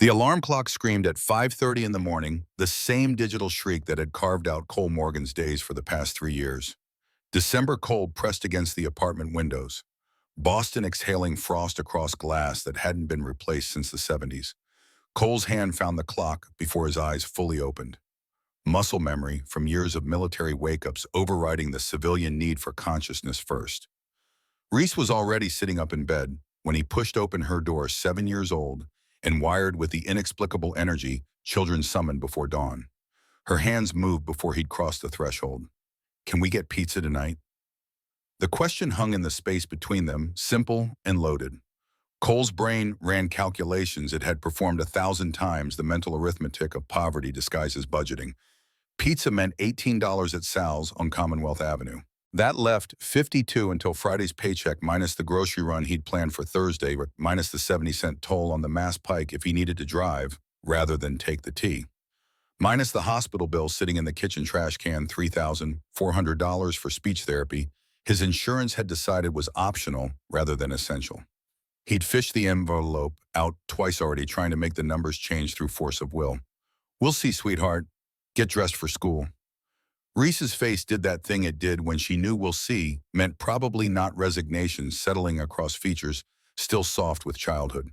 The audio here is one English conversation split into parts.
The alarm clock screamed at 5:30 in the morning, the same digital shriek that had carved out Cole Morgan's days for the past 3 years. December cold pressed against the apartment windows, Boston exhaling frost across glass that hadn't been replaced since the 70s. Cole's hand found the clock before his eyes fully opened. Muscle memory from years of military wake-ups overriding the civilian need for consciousness first. Reese was already sitting up in bed when he pushed open her door, 7 years old, and wired with the inexplicable energy children summon before dawn. Her hands moved before he'd crossed the threshold. Can we get pizza tonight? The question hung in the space between them, simple and loaded. Cole's brain ran calculations it had performed 1,000 times the mental arithmetic of poverty disguised as budgeting. Pizza meant $18 at Sal's on Commonwealth Avenue. That left $52 until Friday's paycheck, minus the grocery run he'd planned for Thursday, minus the 70-cent toll on the Mass Pike if he needed to drive rather than take the T. Minus the hospital bill sitting in the kitchen trash can, $3,400 for speech therapy his insurance had decided was optional rather than essential. He'd fished the envelope out twice already, trying to make the numbers change through force of will. We'll see, sweetheart. Get dressed for school. Reese's face did that thing it did when she knew "we'll see" meant probably not resignation settling across features still soft with childhood.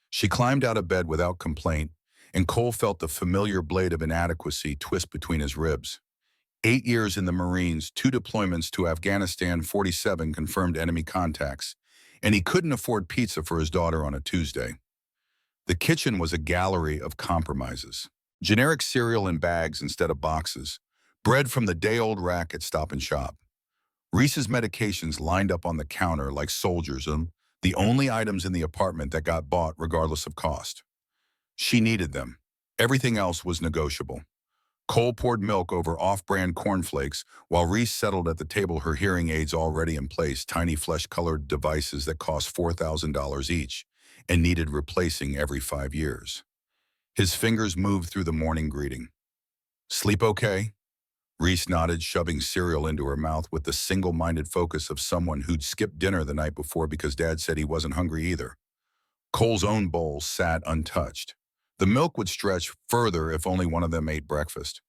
She climbed out of bed without complaint, and Cole felt the familiar blade of inadequacy twist between his ribs. 8 years in the Marines, 2 deployments to Afghanistan, 47 confirmed enemy contacts, and he couldn't afford pizza for his daughter on a Tuesday. The kitchen was a gallery of compromises. Generic cereal in bags instead of boxes, bread from the day-old rack at Stop and Shop. Reese's medications lined up on the counter like soldiers, the only items in the apartment that got bought regardless of cost. She needed them. Everything else was negotiable. Cole poured milk over off-brand cornflakes while Reese settled at the table, her hearing aids already in place, tiny flesh-colored devices that cost $4,000 each and needed replacing every 5 years. His fingers moved through the morning greeting. Sleep okay? Reese nodded, shoving cereal into her mouth with the single-minded focus of someone who'd skipped dinner the night before because Dad said he wasn't hungry either. Cole's own bowl sat untouched. The milk would stretch further if only one of them ate breakfast.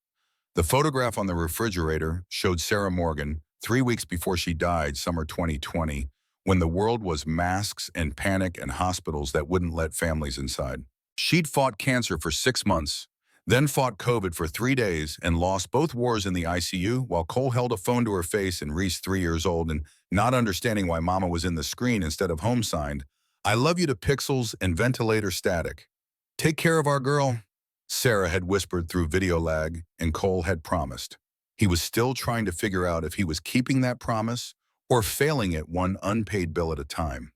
The photograph on the refrigerator showed Sarah Morgan 3 weeks before she died, summer 2020, when the world was masks and panic and hospitals that wouldn't let families inside. She'd fought cancer for 6 months, then fought COVID for 3 days and lost both wars in the ICU while Cole held a phone to her face and Reese, 3 years old, and not understanding why Mama was in the screen instead of home, signed, "I love you" to pixels and ventilator static. Take care of our girl, Sarah had whispered through video lag, and Cole had promised. He was still trying to figure out if he was keeping that promise or failing it one unpaid bill at a time.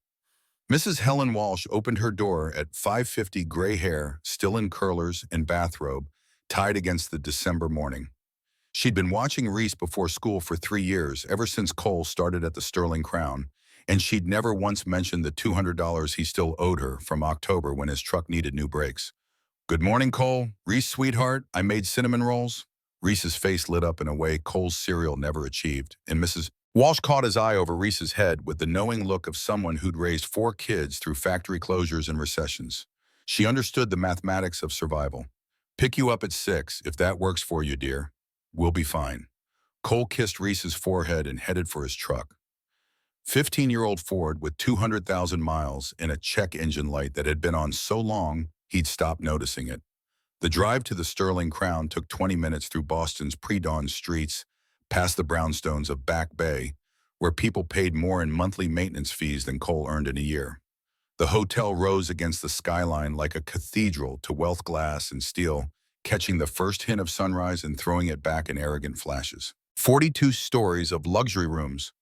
Mrs. Helen Walsh opened her door at 5:50, gray hair, still in curlers and bathrobe, tied against the December morning. She'd been watching Reese before school for 3 years, ever since Cole started at the Sterling Crown, and she'd never once mentioned the $200 he still owed her from October when his truck needed new brakes. "Good morning, Cole. Reese, sweetheart, I made cinnamon rolls." Reese's face lit up in a way Cole's cereal never achieved, and Mrs. Walsh caught his eye over Reese's head with the knowing look of someone who'd raised 4 kids through factory closures and recessions. She understood the mathematics of survival. "Pick you up at 6, if that works for you, dear. We'll be fine." Cole kissed Reese's forehead and headed for his truck. 15-year-old Ford with 200,000 miles and a check engine light that had been on so long he'd stopped noticing it. The drive to the Sterling Crown took 20 minutes through Boston's pre-dawn streets, past the brownstones of Back Bay, where people paid more in monthly maintenance fees than Cole earned in a year. The hotel rose against the skyline like a cathedral to wealth, glass and steel, catching the first hint of sunrise and throwing it back in arrogant flashes. 42 stories of luxury rooms,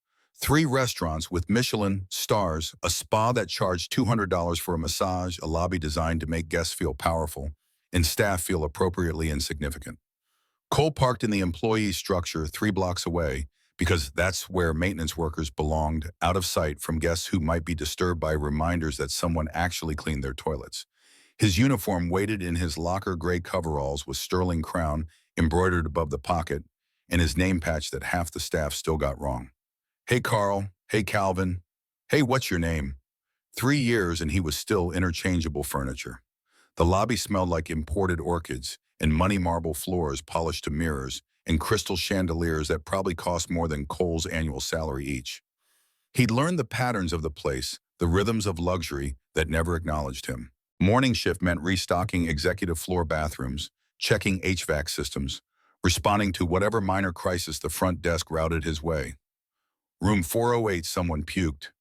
3 restaurants with Michelin stars, a spa that charged $200 for a massage, a lobby designed to make guests feel powerful and staff feel appropriately insignificant. Cole parked in the employee structure 3 blocks away because that's where maintenance workers belonged, out of sight from guests who might be disturbed by reminders that someone actually cleaned their toilets. His uniform waited in his locker, gray coveralls with Sterling Crown embroidered above the pocket, and his name patch that half the staff still got wrong. "Hey, Carl. Hey, Calvin. Hey, what's your name?" 3 years and he was still interchangeable furniture. The lobby smelled like imported orchids and money marble floors polished to mirrors and crystal chandeliers that probably cost more than Cole's annual salary each. He'd learned the patterns of the place, the rhythms of luxury that never acknowledged him. Morning shift meant restocking executive floor bathrooms, checking HVAC systems, responding to whatever minor crisis the front desk routed his way. Room 408, someone puked.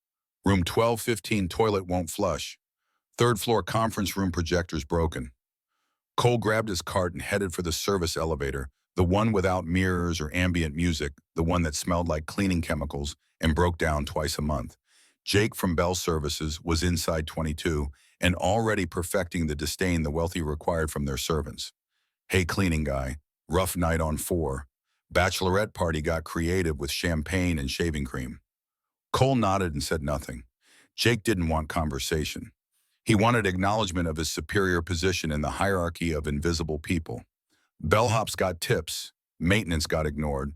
Room 1215, toilet won't flush. Third floor conference room projectors broken. Cole grabbed his cart and headed for the service elevator, the one without mirrors or ambient music, the one that smelled like cleaning chemicals and broke down twice a month. Jake from Bell Services was inside 22 and already perfecting the disdain the wealthy required from their servants. Hey, cleaning guy, rough night on 4. Bachelorette party got creative with champagne and shaving cream. Cole nodded and said nothing. Jake didn't want conversation. He wanted acknowledgement of his superior position in the hierarchy of invisible people. Bellhops got tips. Maintenance got ignored.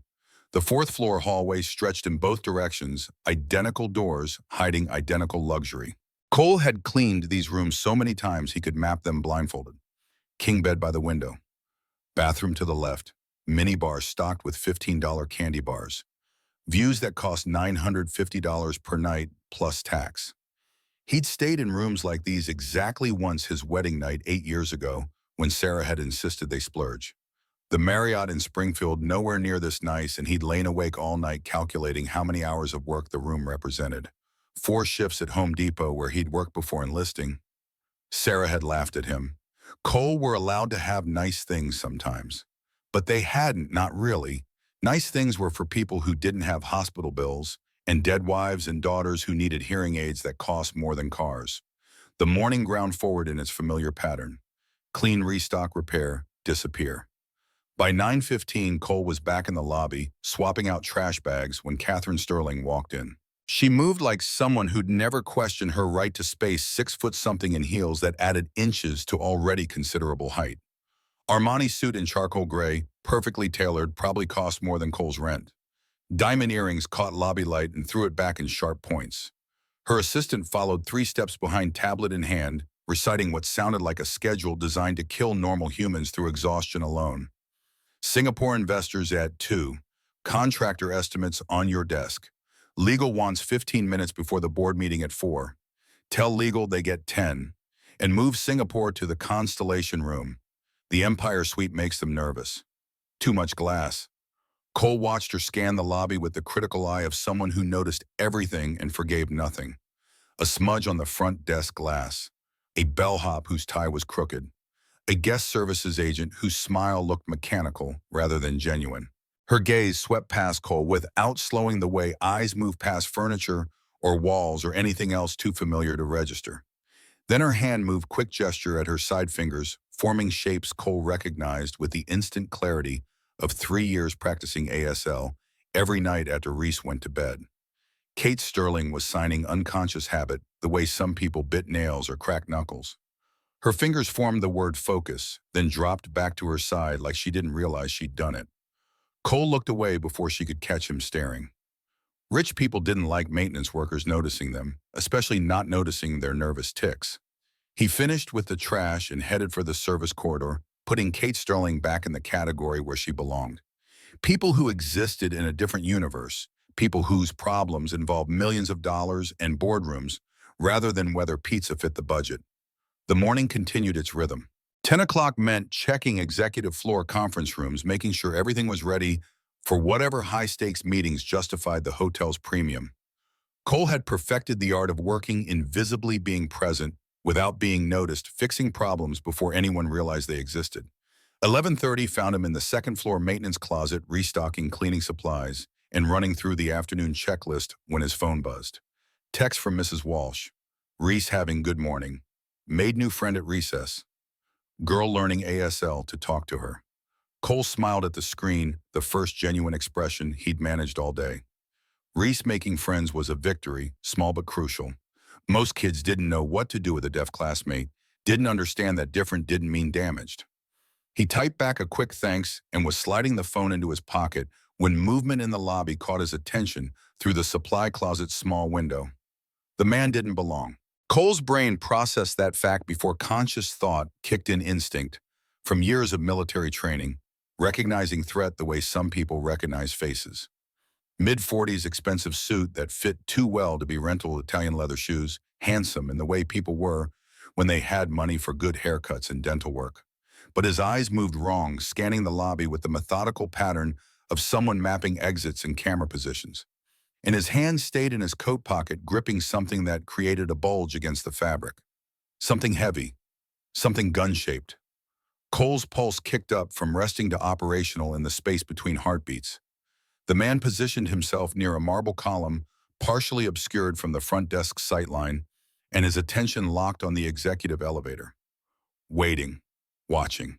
The fourth floor hallway stretched in both directions, identical doors hiding identical luxury. Cole had cleaned these rooms so many times he could map them blindfolded. King bed by the window. Bathroom to the left. Mini bar stocked with $15 candy bars. Views that cost $950 per night plus tax. He'd stayed in rooms like these exactly once his wedding night 8 years ago when Sarah had insisted they splurge. The Marriott in Springfield nowhere near this nice, and he'd lain awake all night calculating how many hours of work the room represented. 4 shifts at Home Depot where he'd worked before enlisting. Sarah had laughed at him. Cole were allowed to have nice things sometimes. But they hadn't, not really. Nice things were for people who didn't have hospital bills, and dead wives and daughters who needed hearing aids that cost more than cars. The morning ground forward in its familiar pattern. Clean, restock, repair, disappear. By 9:15, Cole was back in the lobby, swapping out trash bags when Catherine Sterling walked in. She moved like someone who'd never questioned her right to space 6-foot-something in heels that added inches to already considerable height. Armani suit in charcoal gray, perfectly tailored, probably cost more than Cole's rent. Diamond earrings caught lobby light and threw it back in sharp points. Her assistant followed 3 steps behind, tablet in hand, reciting what sounded like a schedule designed to kill normal humans through exhaustion alone. Singapore investors at 2. Contractor estimates on your desk. Legal wants 15 minutes before the board meeting at 4. Tell legal they get 10. And move Singapore to the Constellation Room. The Empire Suite makes them nervous. Too much glass. Cole watched her scan the lobby with the critical eye of someone who noticed everything and forgave nothing. A smudge on the front desk glass. A bellhop whose tie was crooked. A guest services agent whose smile looked mechanical rather than genuine. Her gaze swept past Cole without slowing the way eyes move past furniture or walls or anything else too familiar to register. Then her hand moved quick gesture at her side fingers, forming shapes Cole recognized with the instant clarity of 3 years practicing ASL every night after Reese went to bed. Kate Sterling was signing unconscious habit the way some people bit nails or cracked knuckles. Her fingers formed the word focus, then dropped back to her side like she didn't realize she'd done it. Cole looked away before she could catch him staring. Rich people didn't like maintenance workers noticing them, especially not noticing their nervous tics. He finished with the trash and headed for the service corridor, putting Kate Sterling back in the category where she belonged. People who existed in a different universe, people whose problems involved millions of dollars and boardrooms, rather than whether pizza fit the budget. The morning continued its rhythm. 10 o'clock meant checking executive floor conference rooms, making sure everything was ready for whatever high-stakes meetings justified the hotel's premium. Cole had perfected the art of working invisibly, being present without being noticed, fixing problems before anyone realized they existed. 11:30 found him in the second-floor maintenance closet, restocking cleaning supplies and running through the afternoon checklist when his phone buzzed. Text from Mrs. Walsh. Reese having good morning. Made new friend at recess. Girl learning ASL to talk to her. Cole smiled at the screen, the first genuine expression he'd managed all day. Reese making friends was a victory, small but crucial. Most kids didn't know what to do with a deaf classmate, didn't understand that different didn't mean damaged. He typed back a quick thanks and was sliding the phone into his pocket when movement in the lobby caught his attention through the supply closet's small window. The man didn't belong. Cole's brain processed that fact before conscious thought kicked in instinct from years of military training, recognizing threat the way some people recognize faces. Mid-40s expensive suit that fit too well to be rental Italian leather shoes, handsome in the way people were when they had money for good haircuts and dental work. But his eyes moved wrong, scanning the lobby with the methodical pattern of someone mapping exits and camera positions. And his hand stayed in his coat pocket, gripping something that created a bulge against the fabric. Something heavy, something gun-shaped. Cole's pulse kicked up from resting to operational in the space between heartbeats. The man positioned himself near a marble column, partially obscured from the front desk's sightline, and his attention locked on the executive elevator. Waiting, watching.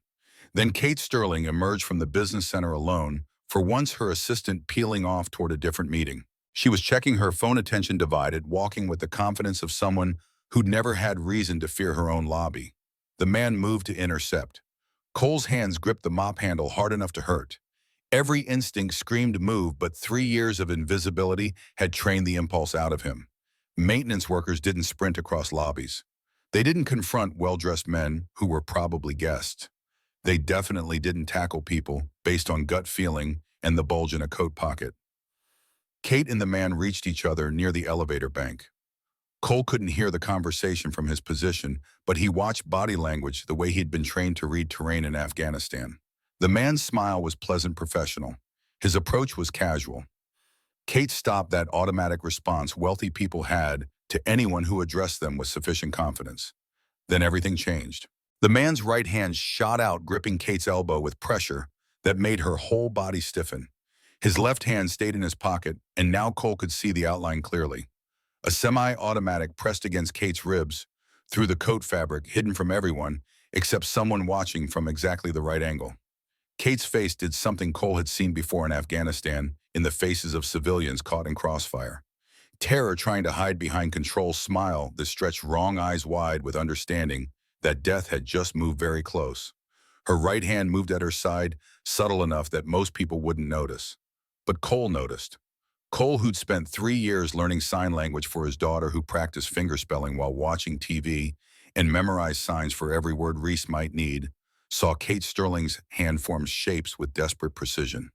Then Kate Sterling emerged from the business center alone, for once her assistant peeling off toward a different meeting. She was checking her phone, attention divided, walking with the confidence of someone who'd never had reason to fear her own lobby. The man moved to intercept. Cole's hands gripped the mop handle hard enough to hurt. Every instinct screamed move, but 3 years of invisibility had trained the impulse out of him. Maintenance workers didn't sprint across lobbies. They didn't confront well-dressed men who were probably guests. They definitely didn't tackle people based on gut feeling and the bulge in a coat pocket. Kate and the man reached each other near the elevator bank. Cole couldn't hear the conversation from his position, but he watched body language the way he'd been trained to read terrain in Afghanistan. The man's smile was pleasant, professional. His approach was casual. Kate stopped that automatic response wealthy people had to anyone who addressed them with sufficient confidence. Then everything changed. The man's right hand shot out, gripping Kate's elbow with pressure that made her whole body stiffen. His left hand stayed in his pocket, and now Cole could see the outline clearly. A semi-automatic pressed against Kate's ribs, through the coat fabric, hidden from everyone, except someone watching from exactly the right angle. Kate's face did something Cole had seen before in Afghanistan, in the faces of civilians caught in crossfire. Terror trying to hide behind control, smile that stretched wrong eyes wide with understanding that death had just moved very close. Her right hand moved at her side, subtle enough that most people wouldn't notice. But Cole noticed. Cole, who'd spent 3 years learning sign language for his daughter, who practiced fingerspelling while watching TV and memorized signs for every word Reese might need, saw Kate Sterling's hand form shapes with desperate precision.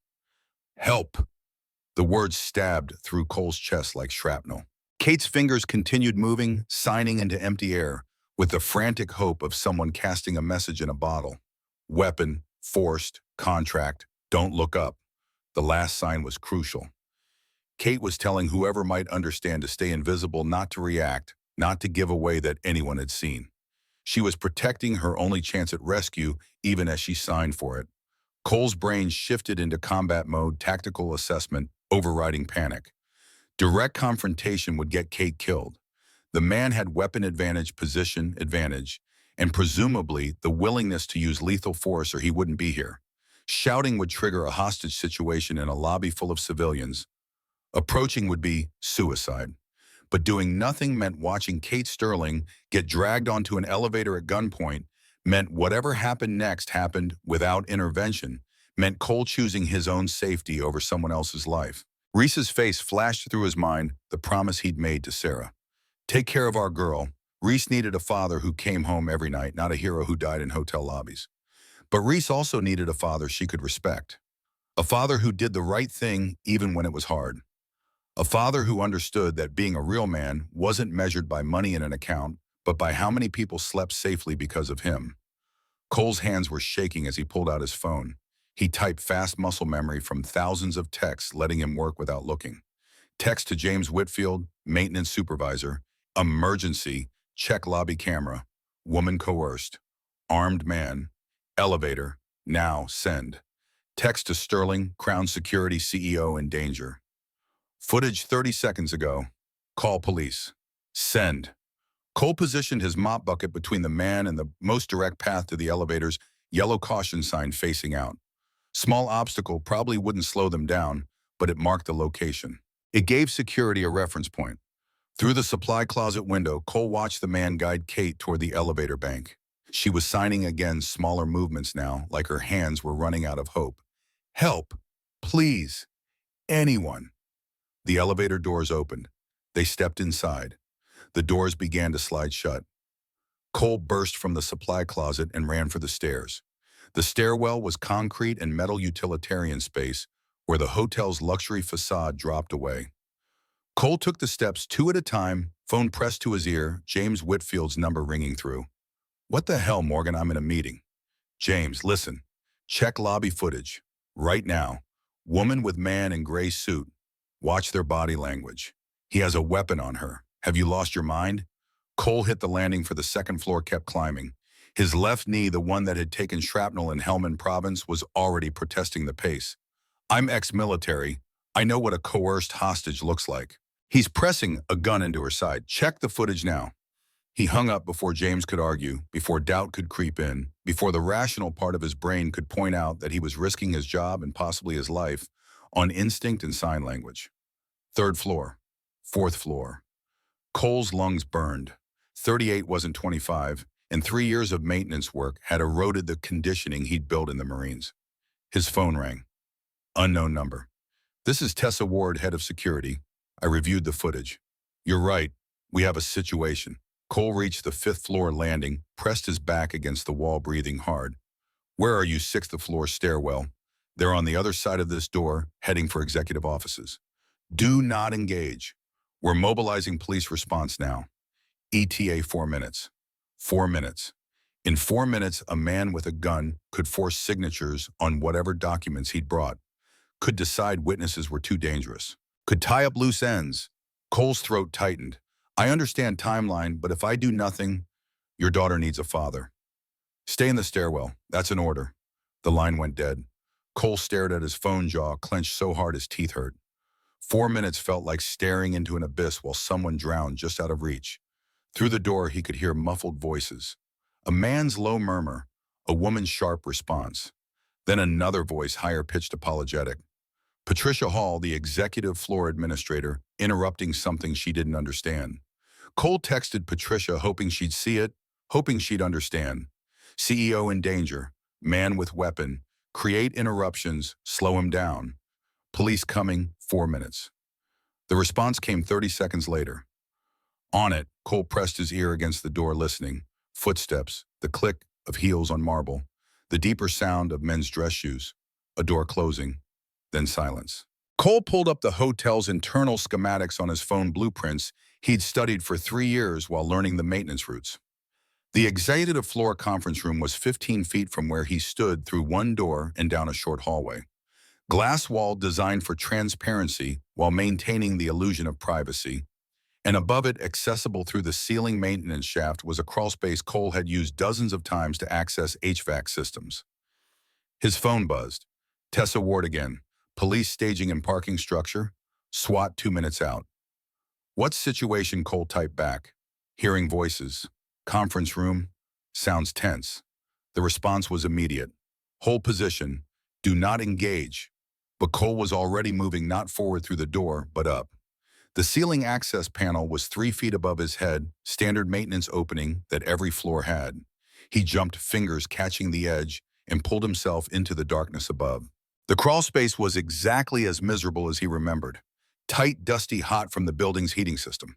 Help! The words stabbed through Cole's chest like shrapnel. Kate's fingers continued moving, signing into empty air, with the frantic hope of someone casting a message in a bottle. Weapon, forced, contract, don't look up. The last sign was crucial. Kate was telling whoever might understand to stay invisible, not to react, not to give away that anyone had seen. She was protecting her only chance at rescue, even as she signed for it. Cole's brain shifted into combat mode, tactical assessment, overriding panic. Direct confrontation would get Kate killed. The man had weapon advantage, position advantage, and presumably the willingness to use lethal force or he wouldn't be here. Shouting would trigger a hostage situation in a lobby full of civilians. Approaching would be suicide. But doing nothing meant watching Kate Sterling get dragged onto an elevator at gunpoint, meant whatever happened next happened without intervention, meant Cole choosing his own safety over someone else's life. Reese's face flashed through his mind, the promise he'd made to Sarah. Take care of our girl. Reese needed a father who came home every night, not a hero who died in hotel lobbies. But Reese also needed a father she could respect. A father who did the right thing even when it was hard. A father who understood that being a real man wasn't measured by money in an account, but by how many people slept safely because of him. Cole's hands were shaking as he pulled out his phone. He typed fast muscle memory from thousands of texts, letting him work without looking. Text to James Whitfield, maintenance supervisor. Emergency, check lobby camera. Woman coerced. Armed man. Elevator, now send. Text to Sterling, Crown Security CEO in danger. Footage 30 seconds ago. Call police. Send. Cole positioned his mop bucket between the man and the most direct path to the elevator's yellow caution sign facing out. Small obstacle probably wouldn't slow them down, but it marked the location. It gave security a reference point. Through the supply closet window, Cole watched the man guide Kate toward the elevator bank. She was signing again, smaller movements now, like her hands were running out of hope. Help! Please! Anyone! The elevator doors opened. They stepped inside. The doors began to slide shut. Cole burst from the supply closet and ran for the stairs. The stairwell was concrete and metal utilitarian space where the hotel's luxury facade dropped away. Cole took the steps two at a time, phone pressed to his ear, James Whitfield's number ringing through. What the hell, Morgan? I'm in a meeting. James, listen. Check lobby footage. Right now. Woman with man in gray suit. Watch their body language. He has a weapon on her. Have you lost your mind? Cole hit the landing for the second floor, kept climbing. His left knee, the one that had taken shrapnel in Helmand Province, was already protesting the pace. I'm ex-military. I know what a coerced hostage looks like. He's pressing a gun into her side. Check the footage now. He hung up before James could argue, before doubt could creep in, before the rational part of his brain could point out that he was risking his job and possibly his life on instinct and sign language. Third floor. Fourth floor. Cole's lungs burned. 38 wasn't 25, and 3 years of maintenance work had eroded the conditioning he'd built in the Marines. His phone rang. Unknown number. This is Tessa Ward, head of security. I reviewed the footage. You're right. We have a situation. Cole reached the 5th floor landing, pressed his back against the wall, breathing hard. Where are you? 6th floor stairwell. They're on the other side of this door, heading for executive offices. Do not engage. We're mobilizing police response now. ETA 4 minutes. 4 minutes. In 4 minutes, a man with a gun could force signatures on whatever documents he'd brought, could decide witnesses were too dangerous, could tie up loose ends. Cole's throat tightened. I understand timeline, but if I do nothing, your daughter needs a father. Stay in the stairwell. That's an order. The line went dead. Cole stared at his phone, jaw clenched so hard his teeth hurt. 4 minutes felt like staring into an abyss while someone drowned just out of reach. Through the door, he could hear muffled voices. A man's low murmur, a woman's sharp response. Then another voice, higher-pitched, apologetic. Patricia Hall, the executive floor administrator, interrupting something she didn't understand. Cole texted Patricia, hoping she'd see it, hoping she'd understand. CEO in danger, man with weapon, create interruptions, slow him down. Police coming, 4 minutes. The response came 30 seconds later. On it, Cole pressed his ear against the door, listening. Footsteps, the click of heels on marble, the deeper sound of men's dress shoes, a door closing, then silence. Cole pulled up the hotel's internal schematics on his phone, blueprints he'd studied for 3 years while learning the maintenance routes. The executive floor conference room was 15 feet from where he stood, through one door and down a short hallway. Glass wall designed for transparency while maintaining the illusion of privacy. And above it, accessible through the ceiling maintenance shaft, was a crawlspace Cole had used dozens of times to access HVAC systems. His phone buzzed. Tessa Ward again. Police staging and parking structure. SWAT 2 minutes out. What situation? Cole typed back. Hearing voices. Conference room. Sounds tense. The response was immediate. Hold position. Do not engage. But Cole was already moving, not forward through the door, but up. The ceiling access panel was 3 feet above his head, standard maintenance opening that every floor had. He jumped, fingers catching the edge, and pulled himself into the darkness above. The crawl space was exactly as miserable as he remembered. Tight, dusty, hot from the building's heating system.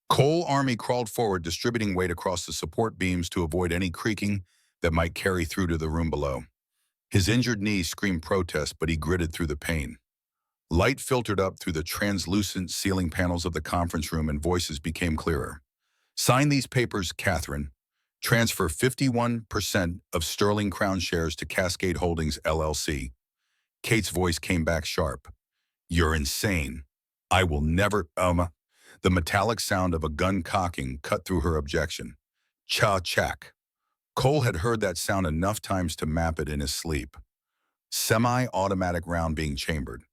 Cole Army crawled forward, distributing weight across the support beams to avoid any creaking that might carry through to the room below. His injured knee screamed protest, but he gritted through the pain. Light filtered up through the translucent ceiling panels of the conference room and voices became clearer. Sign these papers, Catherine. Transfer 51% of Sterling Crown shares to Cascade Holdings, LLC. Kate's voice came back sharp. You're insane. I will never, The metallic sound of a gun cocking cut through her objection. Cha-chak. Cole had heard that sound enough times to map it in his sleep. Semi-automatic round being chambered.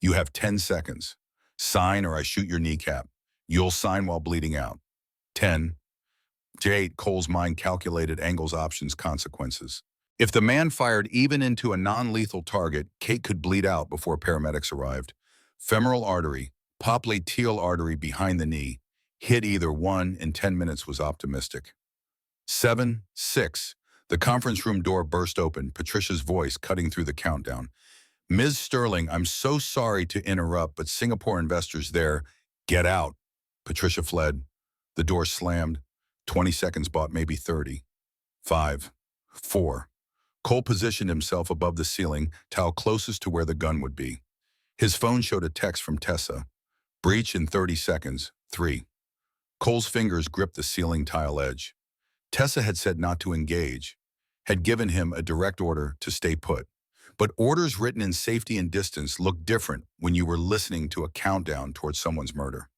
You have 10 seconds. Sign or I shoot your kneecap. You'll sign while bleeding out. 10. J8. Cole's mind calculated angles, options, consequences. If the man fired even into a non-lethal target, Kate could bleed out before paramedics arrived. Femoral artery, popliteal artery behind the knee. Hit either one in 10 minutes was optimistic. 7, 6. The conference room door burst open, Patricia's voice cutting through the countdown. Ms. Sterling, I'm so sorry to interrupt, but Singapore investors there. Get out. Patricia fled. The door slammed. 20 seconds bought maybe 30. 5. 4. Cole positioned himself above the ceiling tile closest to where the gun would be. His phone showed a text from Tessa. Breach in 30 seconds. 3. Cole's fingers gripped the ceiling tile edge. Tessa had said not to engage, had given him a direct order to stay put. But orders written in safety and distance look different when you were listening to a countdown towards someone's murder.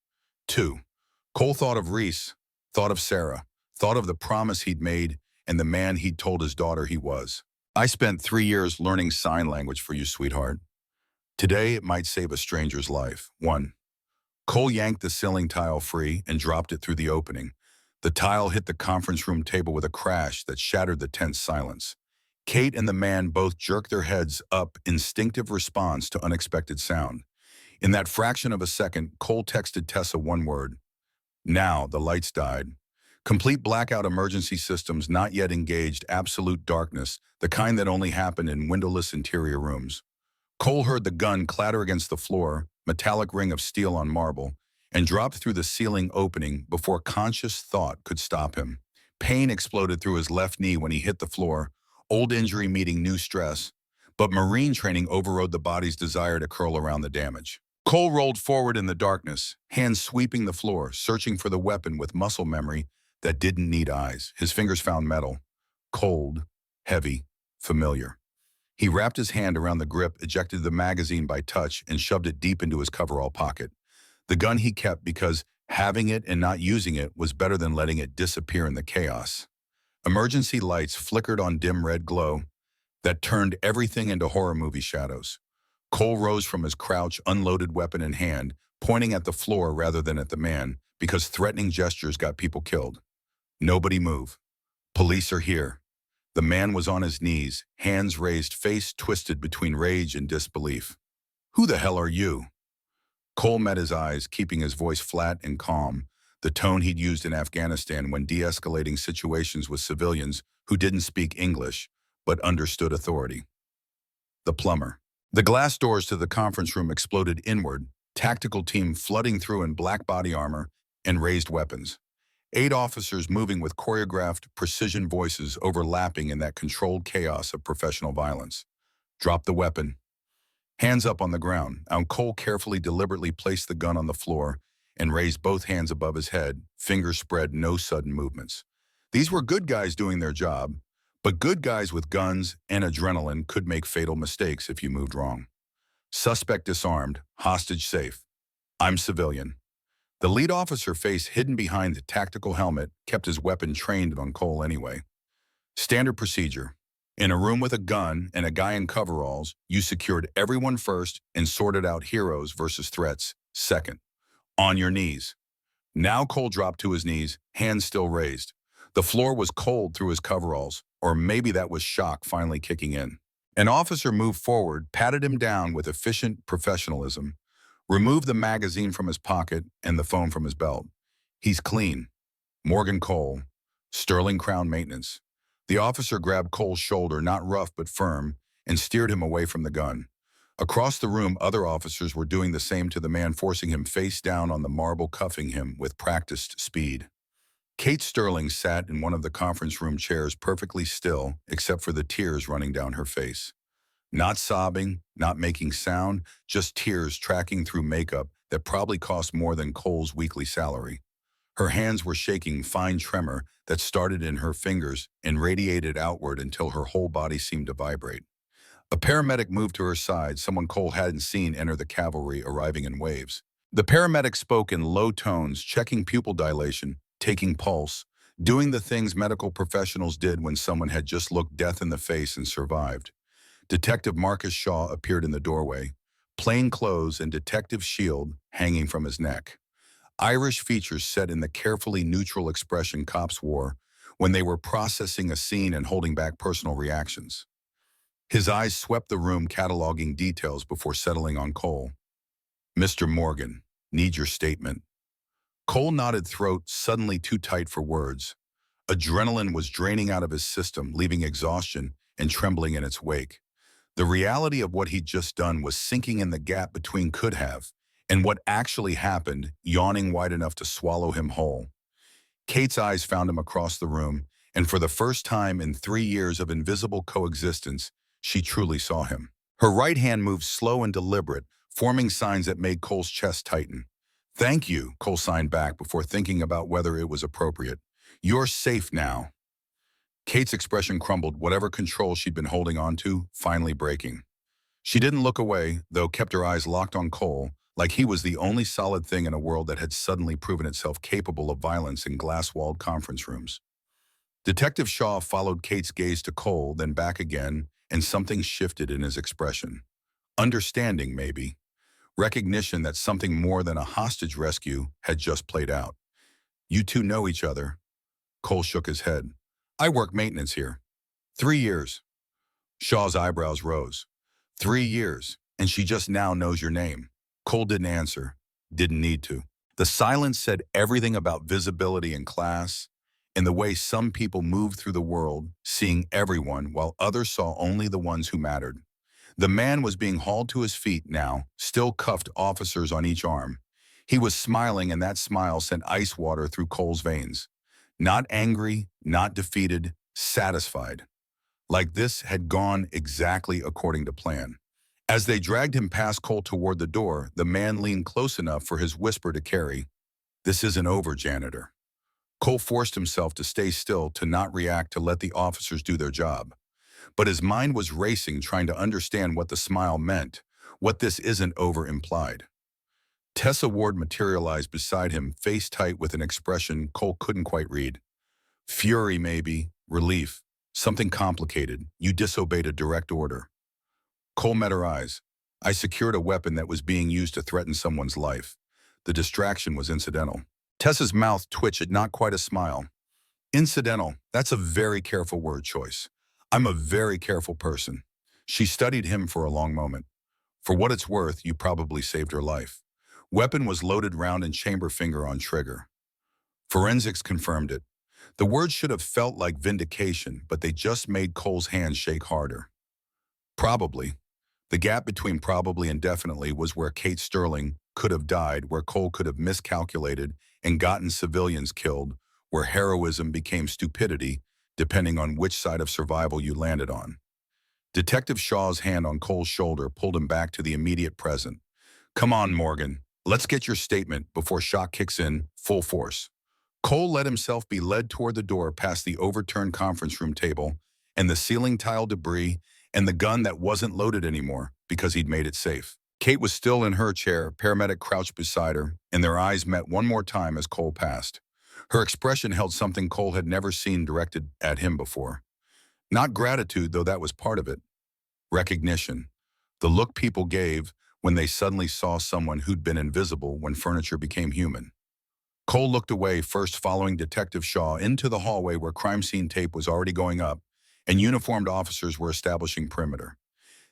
2. Cole thought of Reese, thought of Sarah, thought of the promise he'd made and the man he'd told his daughter he was. I spent 3 years learning sign language for you, sweetheart. Today, it might save a stranger's life. 1. Cole yanked the ceiling tile free and dropped it through the opening. The tile hit the conference room table with a crash that shattered the tense silence. Kate and the man both jerked their heads up, instinctive response to unexpected sound. In that fraction of a second, Cole texted Tessa one word. Now, the lights died. Complete blackout, emergency systems not yet engaged, absolute darkness, the kind that only happened in windowless interior rooms. Cole heard the gun clatter against the floor, metallic ring of steel on marble, and dropped through the ceiling opening before conscious thought could stop him. Pain exploded through his left knee when he hit the floor, old injury meeting new stress, but Marine training overrode the body's desire to curl around the damage. Cole rolled forward in the darkness, hands sweeping the floor, searching for the weapon with muscle memory that didn't need eyes. His fingers found metal, cold, heavy, familiar. He wrapped his hand around the grip, ejected the magazine by touch, and shoved it deep into his coverall pocket. The gun he kept because having it and not using it was better than letting it disappear in the chaos. Emergency lights flickered on dim red glow that turned everything into horror movie shadows. Cole rose from his crouch, unloaded weapon in hand, pointing at the floor rather than at the man, because threatening gestures got people killed. Nobody move. Police are here. The man was on his knees, hands raised, face twisted between rage and disbelief. Who the hell are you? Cole met his eyes, keeping his voice flat and calm, the tone he'd used in Afghanistan when de-escalating situations with civilians who didn't speak English but understood authority. The plumber. The glass doors to the conference room exploded inward, tactical team flooding through in black body armor and raised weapons. 8 officers moving with choreographed precision voices overlapping in that controlled chaos of professional violence. Drop the weapon. Hands up on the ground. Cole carefully, deliberately placed the gun on the floor and raised both hands above his head, fingers spread, no sudden movements. These were good guys doing their job, but good guys with guns and adrenaline could make fatal mistakes if you moved wrong. Suspect disarmed, hostage safe. I'm civilian. The lead officer, face hidden behind the tactical helmet, kept his weapon trained on Cole anyway. Standard procedure. In a room with a gun and a guy in coveralls, you secured everyone first and sorted out heroes versus threats second. On your knees. Now Cole dropped to his knees, hands still raised. The floor was cold through his coveralls, or maybe that was shock finally kicking in. An officer moved forward, patted him down with efficient professionalism, removed the magazine from his pocket and the phone from his belt. He's clean. Morgan Cole, Sterling Crown Maintenance. The officer grabbed Cole's shoulder, not rough but firm, and steered him away from the gun. Across the room, other officers were doing the same to the man, forcing him face down on the marble, cuffing him with practiced speed. Kate Sterling sat in one of the conference room chairs, perfectly still, except for the tears running down her face. Not sobbing, not making sound, just tears tracking through makeup that probably cost more than Cole's weekly salary. Her hands were shaking, fine tremor that started in her fingers and radiated outward until her whole body seemed to vibrate. A paramedic moved to her side, someone Cole hadn't seen enter the cavalry, arriving in waves. The paramedic spoke in low tones, checking pupil dilation, taking pulse, doing the things medical professionals did when someone had just looked death in the face and survived. Detective Marcus Shaw appeared in the doorway, plain clothes and detective shield hanging from his neck. Irish features set in the carefully neutral expression cops wore when they were processing a scene and holding back personal reactions. His eyes swept the room, cataloging details before settling on Cole. Mr. Morgan, need your statement. Cole nodded, throat suddenly too tight for words. Adrenaline was draining out of his system, leaving exhaustion and trembling in its wake. The reality of what he'd just done was sinking in the gap between could have and what actually happened, yawning wide enough to swallow him whole. Kate's eyes found him across the room, and for the first time in 3 years of invisible coexistence, she truly saw him. Her right hand moved slow and deliberate, forming signs that made Cole's chest tighten. "Thank you," Cole signed back before thinking about whether it was appropriate. "You're safe now." Kate's expression crumbled, whatever control she'd been holding on to, finally breaking. She didn't look away, though kept her eyes locked on Cole, like he was the only solid thing in a world that had suddenly proven itself capable of violence in glass-walled conference rooms. Detective Shaw followed Kate's gaze to Cole, then back again, and something shifted in his expression. Understanding, maybe. Recognition that something more than a hostage rescue had just played out. "You two know each other." Cole shook his head. "I work maintenance here." 3 years. Shaw's eyebrows rose. 3 years, and she just now knows your name. Cole didn't answer. Didn't need to. The silence said everything about visibility and class, and the way some people moved through the world, seeing everyone while others saw only the ones who mattered. The man was being hauled to his feet now, still cuffed, officers on each arm. He was smiling, and that smile sent ice water through Cole's veins. Not angry, not defeated, satisfied. Like this had gone exactly according to plan. As they dragged him past Cole toward the door, the man leaned close enough for his whisper to carry. "This isn't over, Janitor." Cole forced himself to stay still, to not react, to let the officers do their job. But his mind was racing, trying to understand what the smile meant, what "this isn't over" implied. Tessa Ward materialized beside him, face tight, with an expression Cole couldn't quite read. Fury, maybe. Relief. Something complicated. "You disobeyed a direct order." Cole met her eyes. "I secured a weapon that was being used to threaten someone's life. The distraction was incidental." Tessa's mouth twitched, not quite a smile. "Incidental, that's a very careful word choice. I'm a very careful person." She studied him for a long moment. "For what it's worth, you probably saved her life." Weapon was loaded, round and chamber, finger on trigger. Forensics confirmed it. The words should have felt like vindication, but they just made Cole's hands shake harder. Probably. The gap between probably and definitely was where Kate Sterling could have died, where Cole could have miscalculated and gotten civilians killed, where heroism became stupidity, depending on which side of survival you landed on. Detective Shaw's hand on Cole's shoulder pulled him back to the immediate present. "Come on, Morgan. Let's get your statement before shock kicks in full force." Cole let himself be led toward the door, past the overturned conference room table and the ceiling tile debris and the gun that wasn't loaded anymore because he'd made it safe. Kate was still in her chair, paramedic crouched beside her, and their eyes met one more time as Cole passed. Her expression held something Cole had never seen directed at him before. Not gratitude, though that was part of it. Recognition. The look people gave when they suddenly saw someone who'd been invisible when furniture became human. Cole looked away, first following Detective Shaw into the hallway where crime scene tape was already going up and uniformed officers were establishing perimeter.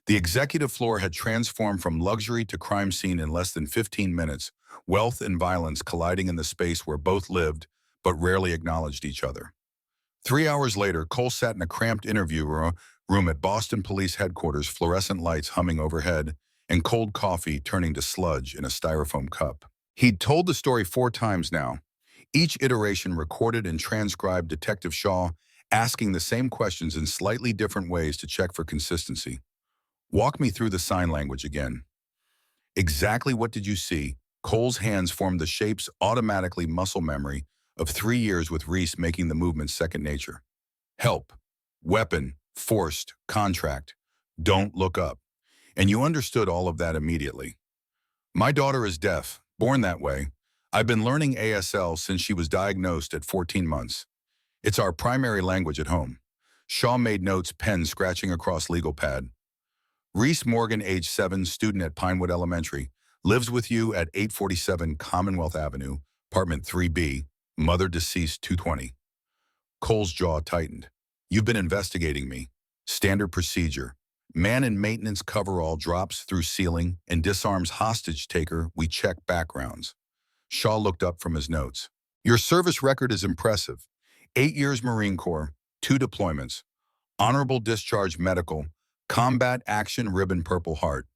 The executive floor had transformed from luxury to crime scene in less than 15 minutes, wealth and violence colliding in the space where both lived but rarely acknowledged each other. 3 hours later, Cole sat in a cramped interview room at Boston Police Headquarters, fluorescent lights humming overhead and cold coffee turning to sludge in a styrofoam cup. He'd told the story 4 times now, each iteration recorded and transcribed. Detective Shaw asking the same questions in slightly different ways to check for consistency. "Walk me through the sign language again." "Exactly what did you see?" Cole's hands formed the shapes, automatically muscle memory, of 3 years with Reese making the movements second nature. "Help. Weapon. Forced. Contract. Don't look up." And you understood all of that immediately. "My daughter is deaf, born that way. I've been learning ASL since she was diagnosed at 14 months. It's our primary language at home." Shaw made notes, pen scratching across legal pad. "Reese Morgan, age 7, student at Pinewood Elementary, lives with you at 847 Commonwealth Avenue, apartment 3B, mother deceased 220. Cole's jaw tightened. "You've been investigating me. Standard procedure. Man in maintenance coverall drops through ceiling and disarms hostage taker. We check backgrounds." Shaw looked up from his notes. "Your service record is impressive. 8 years Marine Corps, 2 deployments, honorable discharge medical, combat action ribbon Purple Heart."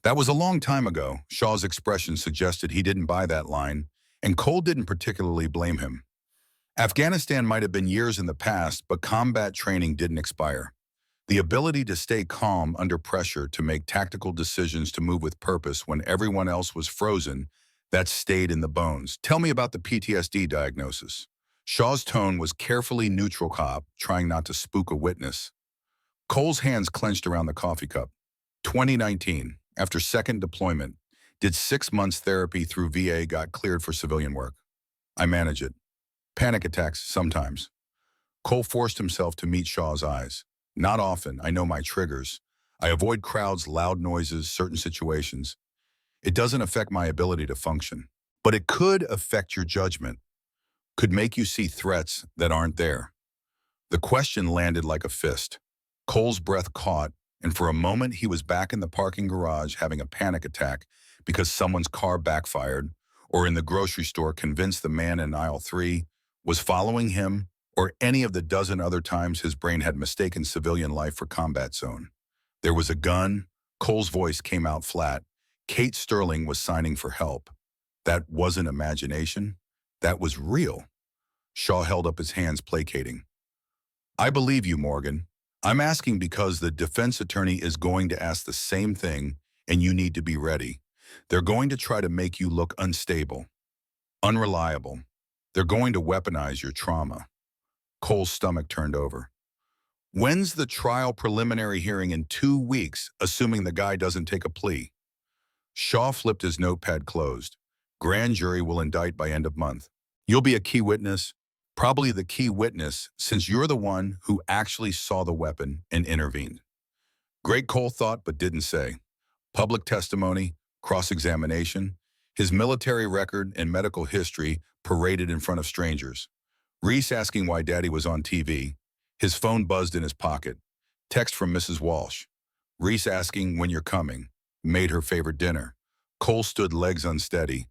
That was a long time ago. Shaw's expression suggested he didn't buy that line, and Cole didn't particularly blame him. Afghanistan might have been years in the past, but combat training didn't expire. The ability to stay calm under pressure, to make tactical decisions, to move with purpose when everyone else was frozen, that stayed in the bones. Tell me about the PTSD diagnosis. Shaw's tone was carefully neutral, cop, trying not to spook a witness. Cole's hands clenched around the coffee cup. 2019, after second deployment, did 6 months therapy through VA, got cleared for civilian work. I manage it. Panic attacks, sometimes. Cole forced himself to meet Shaw's eyes. Not often, I know my triggers. I avoid crowds, loud noises, certain situations. It doesn't affect my ability to function. But it could affect your judgment, could make you see threats that aren't there. The question landed like a fist. Cole's breath caught, and for a moment he was back in the parking garage having a panic attack because someone's car backfired, or in the grocery store convinced the man in aisle 3 was following him, or any of the dozen other times his brain had mistaken civilian life for combat zone. There was a gun. Cole's voice came out flat. Kate Sterling was signing for help. That wasn't imagination. That was real. Shaw held up his hands, placating. I believe you, Morgan. I'm asking because the defense attorney is going to ask the same thing, and you need to be ready. They're going to try to make you look unstable, unreliable. They're going to weaponize your trauma. Cole's stomach turned over. When's the trial preliminary hearing? In 2 weeks, assuming the guy doesn't take a plea. Shaw flipped his notepad closed. Grand jury will indict by end of month. You'll be a key witness, probably the key witness, since you're the one who actually saw the weapon and intervened. Great, Cole thought, but didn't say. Public testimony, cross-examination, his military record and medical history paraded in front of strangers. Reese asking why Daddy was on TV. His phone buzzed in his pocket. Text from Mrs. Walsh. Reese asking when you're coming. Made her favorite dinner. Cole stood, legs unsteady.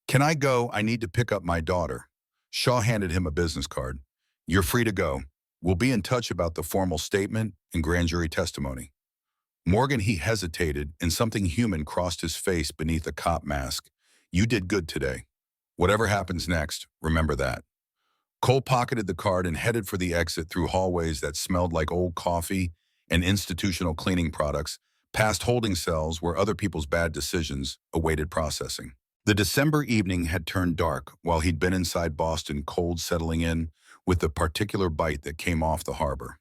Can I go? I need to pick up my daughter. Shaw handed him a business card. You're free to go. We'll be in touch about the formal statement and grand jury testimony. Morgan, he hesitated, and something human crossed his face beneath a cop mask. You did good today. Whatever happens next, remember that. Cole pocketed the card and headed for the exit through hallways that smelled like old coffee and institutional cleaning products, past holding cells where other people's bad decisions awaited processing. The December evening had turned dark while he'd been inside Boston, cold settling in with the particular bite that came off the harbor.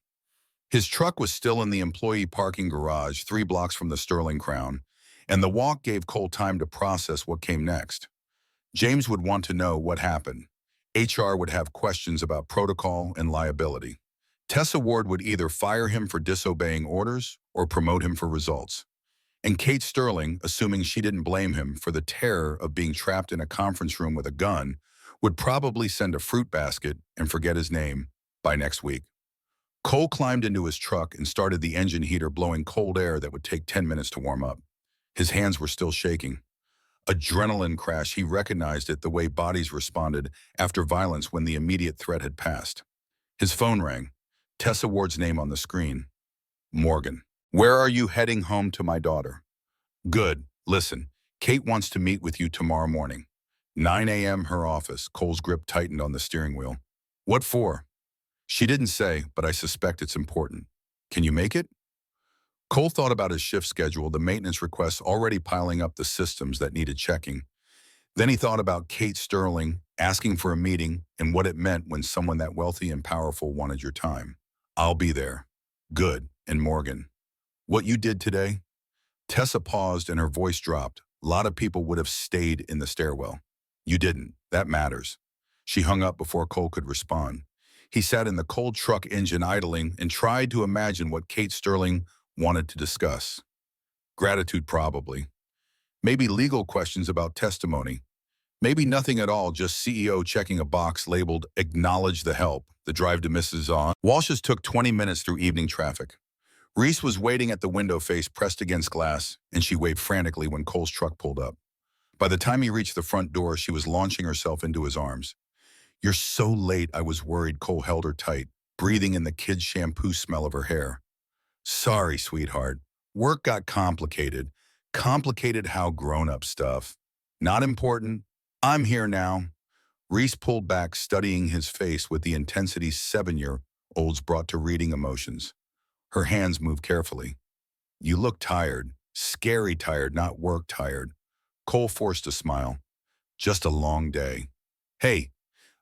His truck was still in the employee parking garage 3 blocks from the Sterling Crown, and the walk gave Cole time to process what came next. James would want to know what happened. HR would have questions about protocol and liability. Tessa Ward would either fire him for disobeying orders or promote him for results. And Kate Sterling, assuming she didn't blame him for the terror of being trapped in a conference room with a gun, would probably send a fruit basket and forget his name by next week. Cole climbed into his truck and started the engine heater, blowing cold air that would take 10 minutes to warm up. His hands were still shaking. Adrenaline crash, he recognized it the way bodies responded after violence when the immediate threat had passed. His phone rang. Tessa Ward's name on the screen. Morgan. Where are you heading? Home to my daughter. Good. Listen, Kate wants to meet with you tomorrow morning. 9 a.m. her office. Cole's grip tightened on the steering wheel. What for? She didn't say, but I suspect it's important. Can you make it? Cole thought about his shift schedule, the maintenance requests already piling up, the systems that needed checking. Then he thought about Kate Sterling asking for a meeting and what it meant when someone that wealthy and powerful wanted your time. I'll be there. Good. And Morgan. What you did today? Tessa paused and her voice dropped. A lot of people would have stayed in the stairwell. You didn't. That matters. She hung up before Cole could respond. He sat in the cold truck engine idling and tried to imagine what Kate Sterling wanted to discuss. Gratitude, probably. Maybe legal questions about testimony. Maybe nothing at all, just CEO checking a box labeled Acknowledge the Help. The drive to Mrs. Walsh's took 20 minutes through evening traffic. Reese was waiting at the window, face pressed against glass, and she waved frantically when Cole's truck pulled up. By the time he reached the front door, she was launching herself into his arms. You're so late, I was worried. Cole held her tight, breathing in the kid's shampoo smell of her hair. Sorry, sweetheart. Work got complicated. Complicated how grown-up stuff. Not important. I'm here now. Reese pulled back, studying his face with the intensity 7-year-olds brought to reading emotions. Her hands moved carefully. You look tired. Scary tired, not work tired. Cole forced a smile. Just a long day. Hey,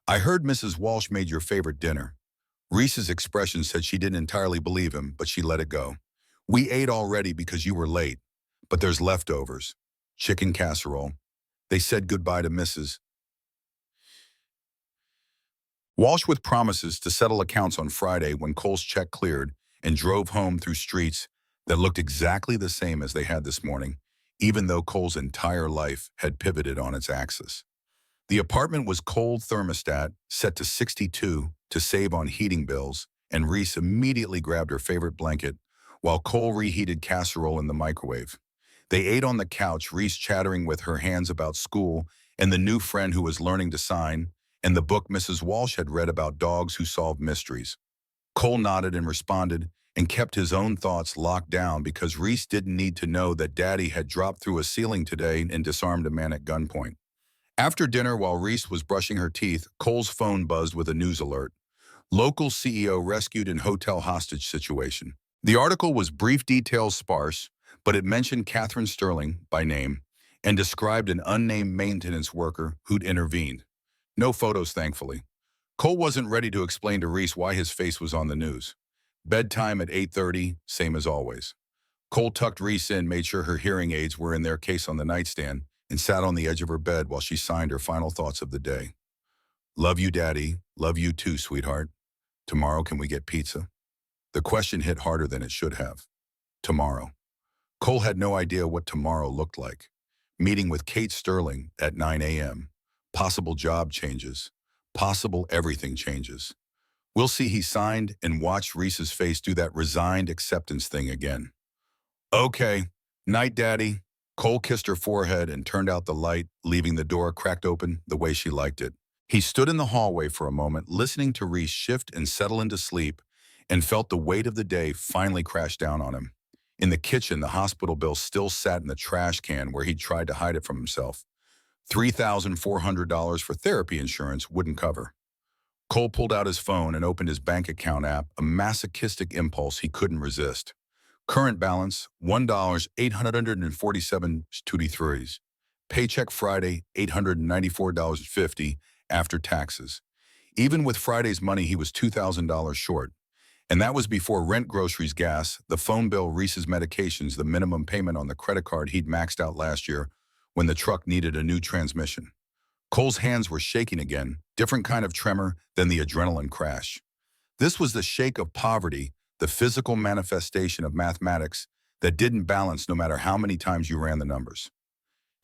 I heard Mrs. Walsh made your favorite dinner. Reese's expression said she didn't entirely believe him, but she let it go. We ate already because you were late, but there's leftovers. Chicken casserole. They said goodbye to Mrs. Walsh with promises to settle accounts on Friday when Cole's check cleared and drove home through streets that looked exactly the same as they had this morning, even though Cole's entire life had pivoted on its axis. The apartment was cold thermostat, set to 62 to save on heating bills, and Reese immediately grabbed her favorite blanket while Cole reheated casserole in the microwave. They ate on the couch, Reese chattering with her hands about school and the new friend who was learning to sign, and the book Mrs. Walsh had read about dogs who solved mysteries. Cole nodded and responded and kept his own thoughts locked down because Reese didn't need to know that Daddy had dropped through a ceiling today and disarmed a man at gunpoint. After dinner, while Reese was brushing her teeth, Cole's phone buzzed with a news alert. Local CEO rescued in hotel hostage situation. The article was brief, details sparse, but it mentioned Catherine Sterling by name and described an unnamed maintenance worker who'd intervened. No photos, thankfully. Cole wasn't ready to explain to Reese why his face was on the news. Bedtime at 8:30, same as always. Cole tucked Reese in, made sure her hearing aids were in their case on the nightstand, and sat on the edge of her bed while she signed her final thoughts of the day. Love you, Daddy. Love you too, sweetheart. Tomorrow, can we get pizza? The question hit harder than it should have. Tomorrow. Cole had no idea what tomorrow looked like. Meeting with Kate Sterling at 9 a.m. Possible job changes. Possible everything changes. We'll see, he signed and watched Reese's face do that resigned acceptance thing again. Okay. Night, Daddy. Cole kissed her forehead and turned out the light, leaving the door cracked open the way she liked it. He stood in the hallway for a moment, listening to Reese shift and settle into sleep, and felt the weight of the day finally crash down on him. In the kitchen, the hospital bill still sat in the trash can where he'd tried to hide it from himself. $3,400 for therapy insurance wouldn't cover. Cole pulled out his phone and opened his bank account app, a masochistic impulse he couldn't resist. Current balance, $1,847.23. Paycheck Friday, $894.50 after taxes. Even with Friday's money, he was $2,000 short. And that was before rent, groceries, gas, the phone bill, Reese's medications, the minimum payment on the credit card he'd maxed out last year when the truck needed a new transmission. Cole's hands were shaking again, different kind of tremor than the adrenaline crash. This was the shake of poverty, the physical manifestation of mathematics that didn't balance no matter how many times you ran the numbers.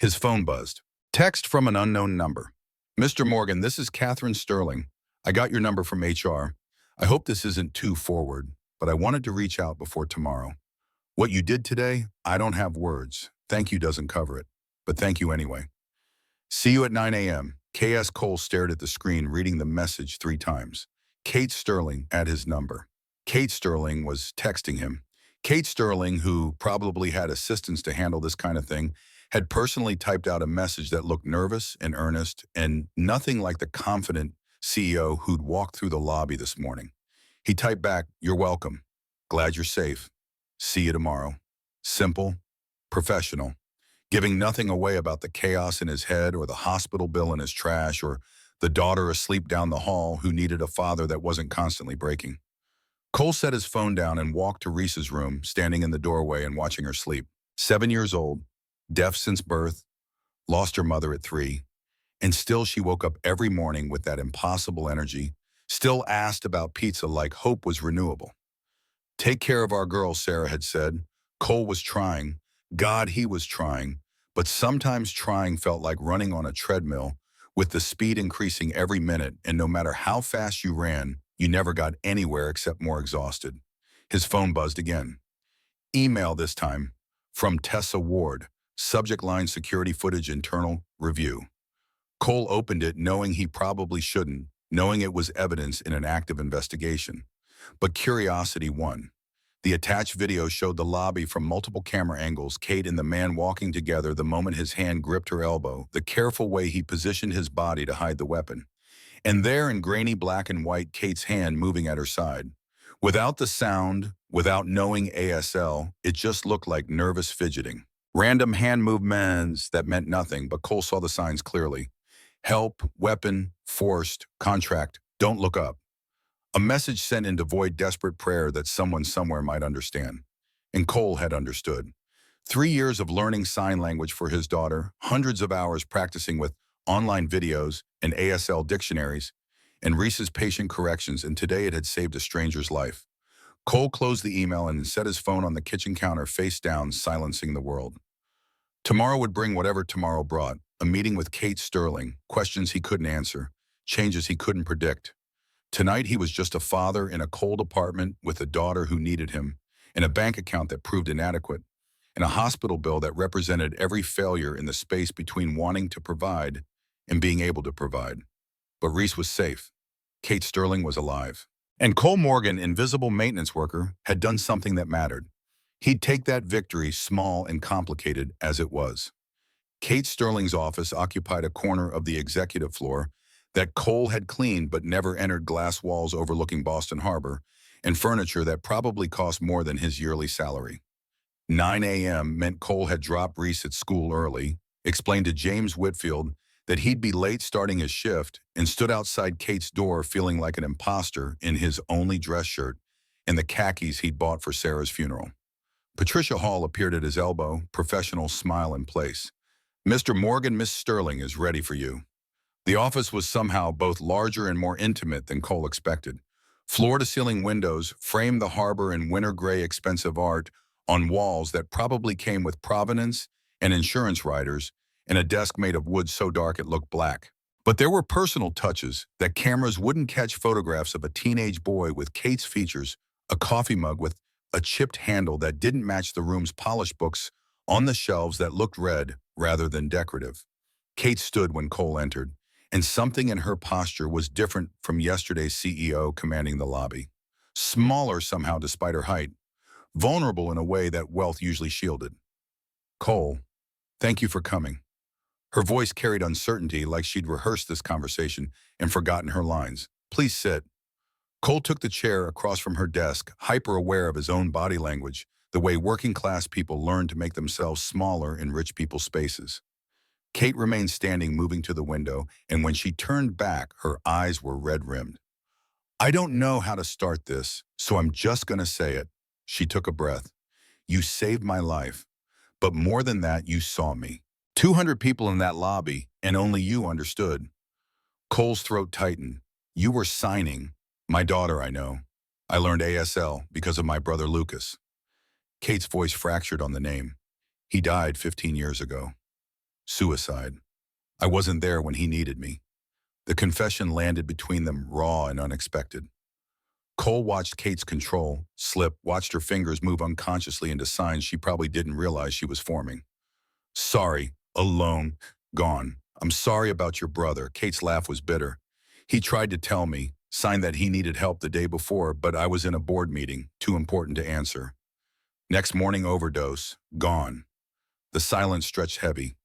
His phone buzzed. Text from an unknown number. Mr. Morgan, this is Catherine Sterling. I got your number from HR. I hope this isn't too forward, but I wanted to reach out before tomorrow. What you did today, I don't have words. Thank you doesn't cover it, but thank you anyway. See you at 9 a.m. K.S. Cole stared at the screen, reading the message 3 times. Kate Sterling at his number. Kate Sterling was texting him. Kate Sterling, who probably had assistants to handle this kind of thing, had personally typed out a message that looked nervous and earnest and nothing like the confident CEO who'd walked through the lobby this morning. He typed back, "You're welcome. Glad you're safe. See you tomorrow." Simple, professional, giving nothing away about the chaos in his head or the hospital bill in his trash or the daughter asleep down the hall who needed a father that wasn't constantly breaking. Cole set his phone down and walked to Reese's room, standing in the doorway and watching her sleep. 7 years old, deaf since birth, lost her mother at 3, and still she woke up every morning with that impossible energy, still asked about pizza like hope was renewable. Take care of our girl, Sarah had said. Cole was trying. God, he was trying. But sometimes trying felt like running on a treadmill, with the speed increasing every minute, and no matter how fast you ran, you never got anywhere except more exhausted. His phone buzzed again. Email this time. From Tessa Ward. Subject line: security footage internal review. Cole opened it knowing he probably shouldn't, knowing it was evidence in an active investigation. But curiosity won. The attached video showed the lobby from multiple camera angles, Kate and the man walking together the moment his hand gripped her elbow, the careful way he positioned his body to hide the weapon. And there in grainy black and white, Kate's hand moving at her side. Without the sound, without knowing ASL, it just looked like nervous fidgeting. Random hand movements that meant nothing, but Cole saw the signs clearly. Help, weapon, forced, contract, don't look up. A message sent into void desperate prayer that someone somewhere might understand. And Cole had understood. 3 years of learning sign language for his daughter, hundreds of hours practicing with online videos and ASL dictionaries, and Reese's patient corrections, and today it had saved a stranger's life. Cole closed the email and set his phone on the kitchen counter face down, silencing the world. Tomorrow would bring whatever tomorrow brought. A meeting with Kate Sterling, questions he couldn't answer, changes he couldn't predict. Tonight he was just a father in a cold apartment with a daughter who needed him, and a bank account that proved inadequate, and a hospital bill that represented every failure in the space between wanting to provide and being able to provide. But Reese was safe. Kate Sterling was alive. And Cole Morgan, invisible maintenance worker, had done something that mattered. He'd take that victory, small and complicated as it was. Kate Sterling's office occupied a corner of the executive floor that Cole had cleaned but never entered, glass walls overlooking Boston Harbor, and furniture that probably cost more than his yearly salary. 9 a.m. meant Cole had dropped Reese at school early, explained to James Whitfield that he'd be late starting his shift, and stood outside Kate's door feeling like an imposter in his only dress shirt and the khakis he'd bought for Sarah's funeral. Patricia Hall appeared at his elbow, professional smile in place. "Mr. Morgan, Miss Sterling is ready for you." The office was somehow both larger and more intimate than Cole expected. Floor-to-ceiling windows framed the harbor in winter gray expensive art on walls that probably came with provenance and insurance riders, and a desk made of wood so dark it looked black. But there were personal touches that cameras wouldn't catch: photographs of a teenage boy with Kate's features, a coffee mug with a chipped handle that didn't match the room's polished books on the shelves that looked red rather than decorative. Kate stood when Cole entered, and something in her posture was different from yesterday's CEO commanding the lobby. Smaller somehow despite her height, vulnerable in a way that wealth usually shielded. "Cole, thank you for coming." Her voice carried uncertainty, like she'd rehearsed this conversation and forgotten her lines. "Please sit." Cole took the chair across from her desk, hyper-aware of his own body language, the way working-class people learn to make themselves smaller in rich people's spaces. Kate remained standing, moving to the window, and when she turned back, her eyes were red-rimmed. "I don't know how to start this, so I'm just going to say it." She took a breath. "You saved my life, but more than that, you saw me. 200 people in that lobby, and only you understood." Cole's throat tightened. "You were signing. My daughter, I know. I learned ASL because of my brother Lucas." Kate's voice fractured on the name. "He died 15 years ago. Suicide. I wasn't there when he needed me." The confession landed between them, raw and unexpected. Cole watched Kate's control slip, watched her fingers move unconsciously into signs she probably didn't realize she was forming. "Sorry, alone, gone. I'm sorry about your brother." Kate's laugh was bitter. "He tried to tell me, signed that he needed help the day before, but I was in a board meeting, too important to answer. Next morning, overdose, gone." The silence stretched heavy.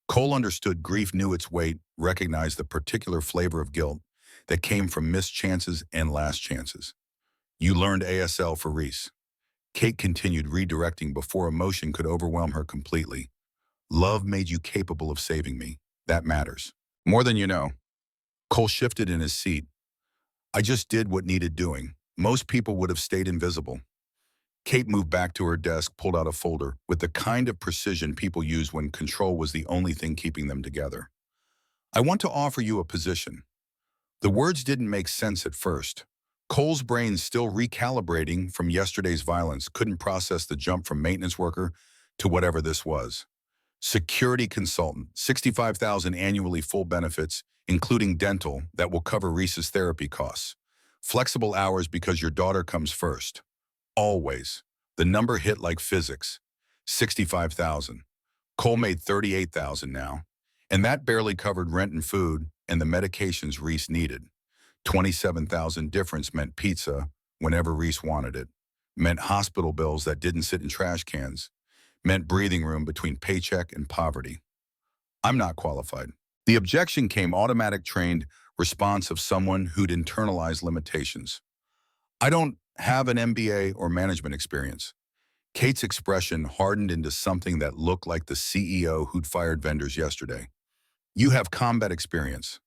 Cole understood grief, knew its weight, recognized the particular flavor of guilt that came from missed chances and last chances. "You learned ASL for Reese." Kate continued, redirecting before emotion could overwhelm her completely. "Love made you capable of saving me. That matters. More than you know." Cole shifted in his seat. "I just did what needed doing. Most people would have stayed invisible." Kate moved back to her desk, pulled out a folder with the kind of precision people use when control was the only thing keeping them together. "I want to offer you a position." The words didn't make sense at first. Cole's brain, still recalibrating from yesterday's violence, couldn't process the jump from maintenance worker to whatever this was. "Security consultant, 65,000 annually, full benefits, including dental that will cover Reese's therapy costs. Flexible hours because your daughter comes first. Always." The number hit like physics. 65,000. Cole made 38,000 now, and that barely covered rent and food and the medications Reese needed. 27,000 difference meant pizza whenever Reese wanted it, meant hospital bills that didn't sit in trash cans, meant breathing room between paycheck and poverty. "I'm not qualified." The objection came automatic, trained, response of someone who'd internalized limitations. I don't have an MBA or management experience. Kate's expression hardened into something that looked like the CEO who'd fired vendors yesterday. You have combat experience,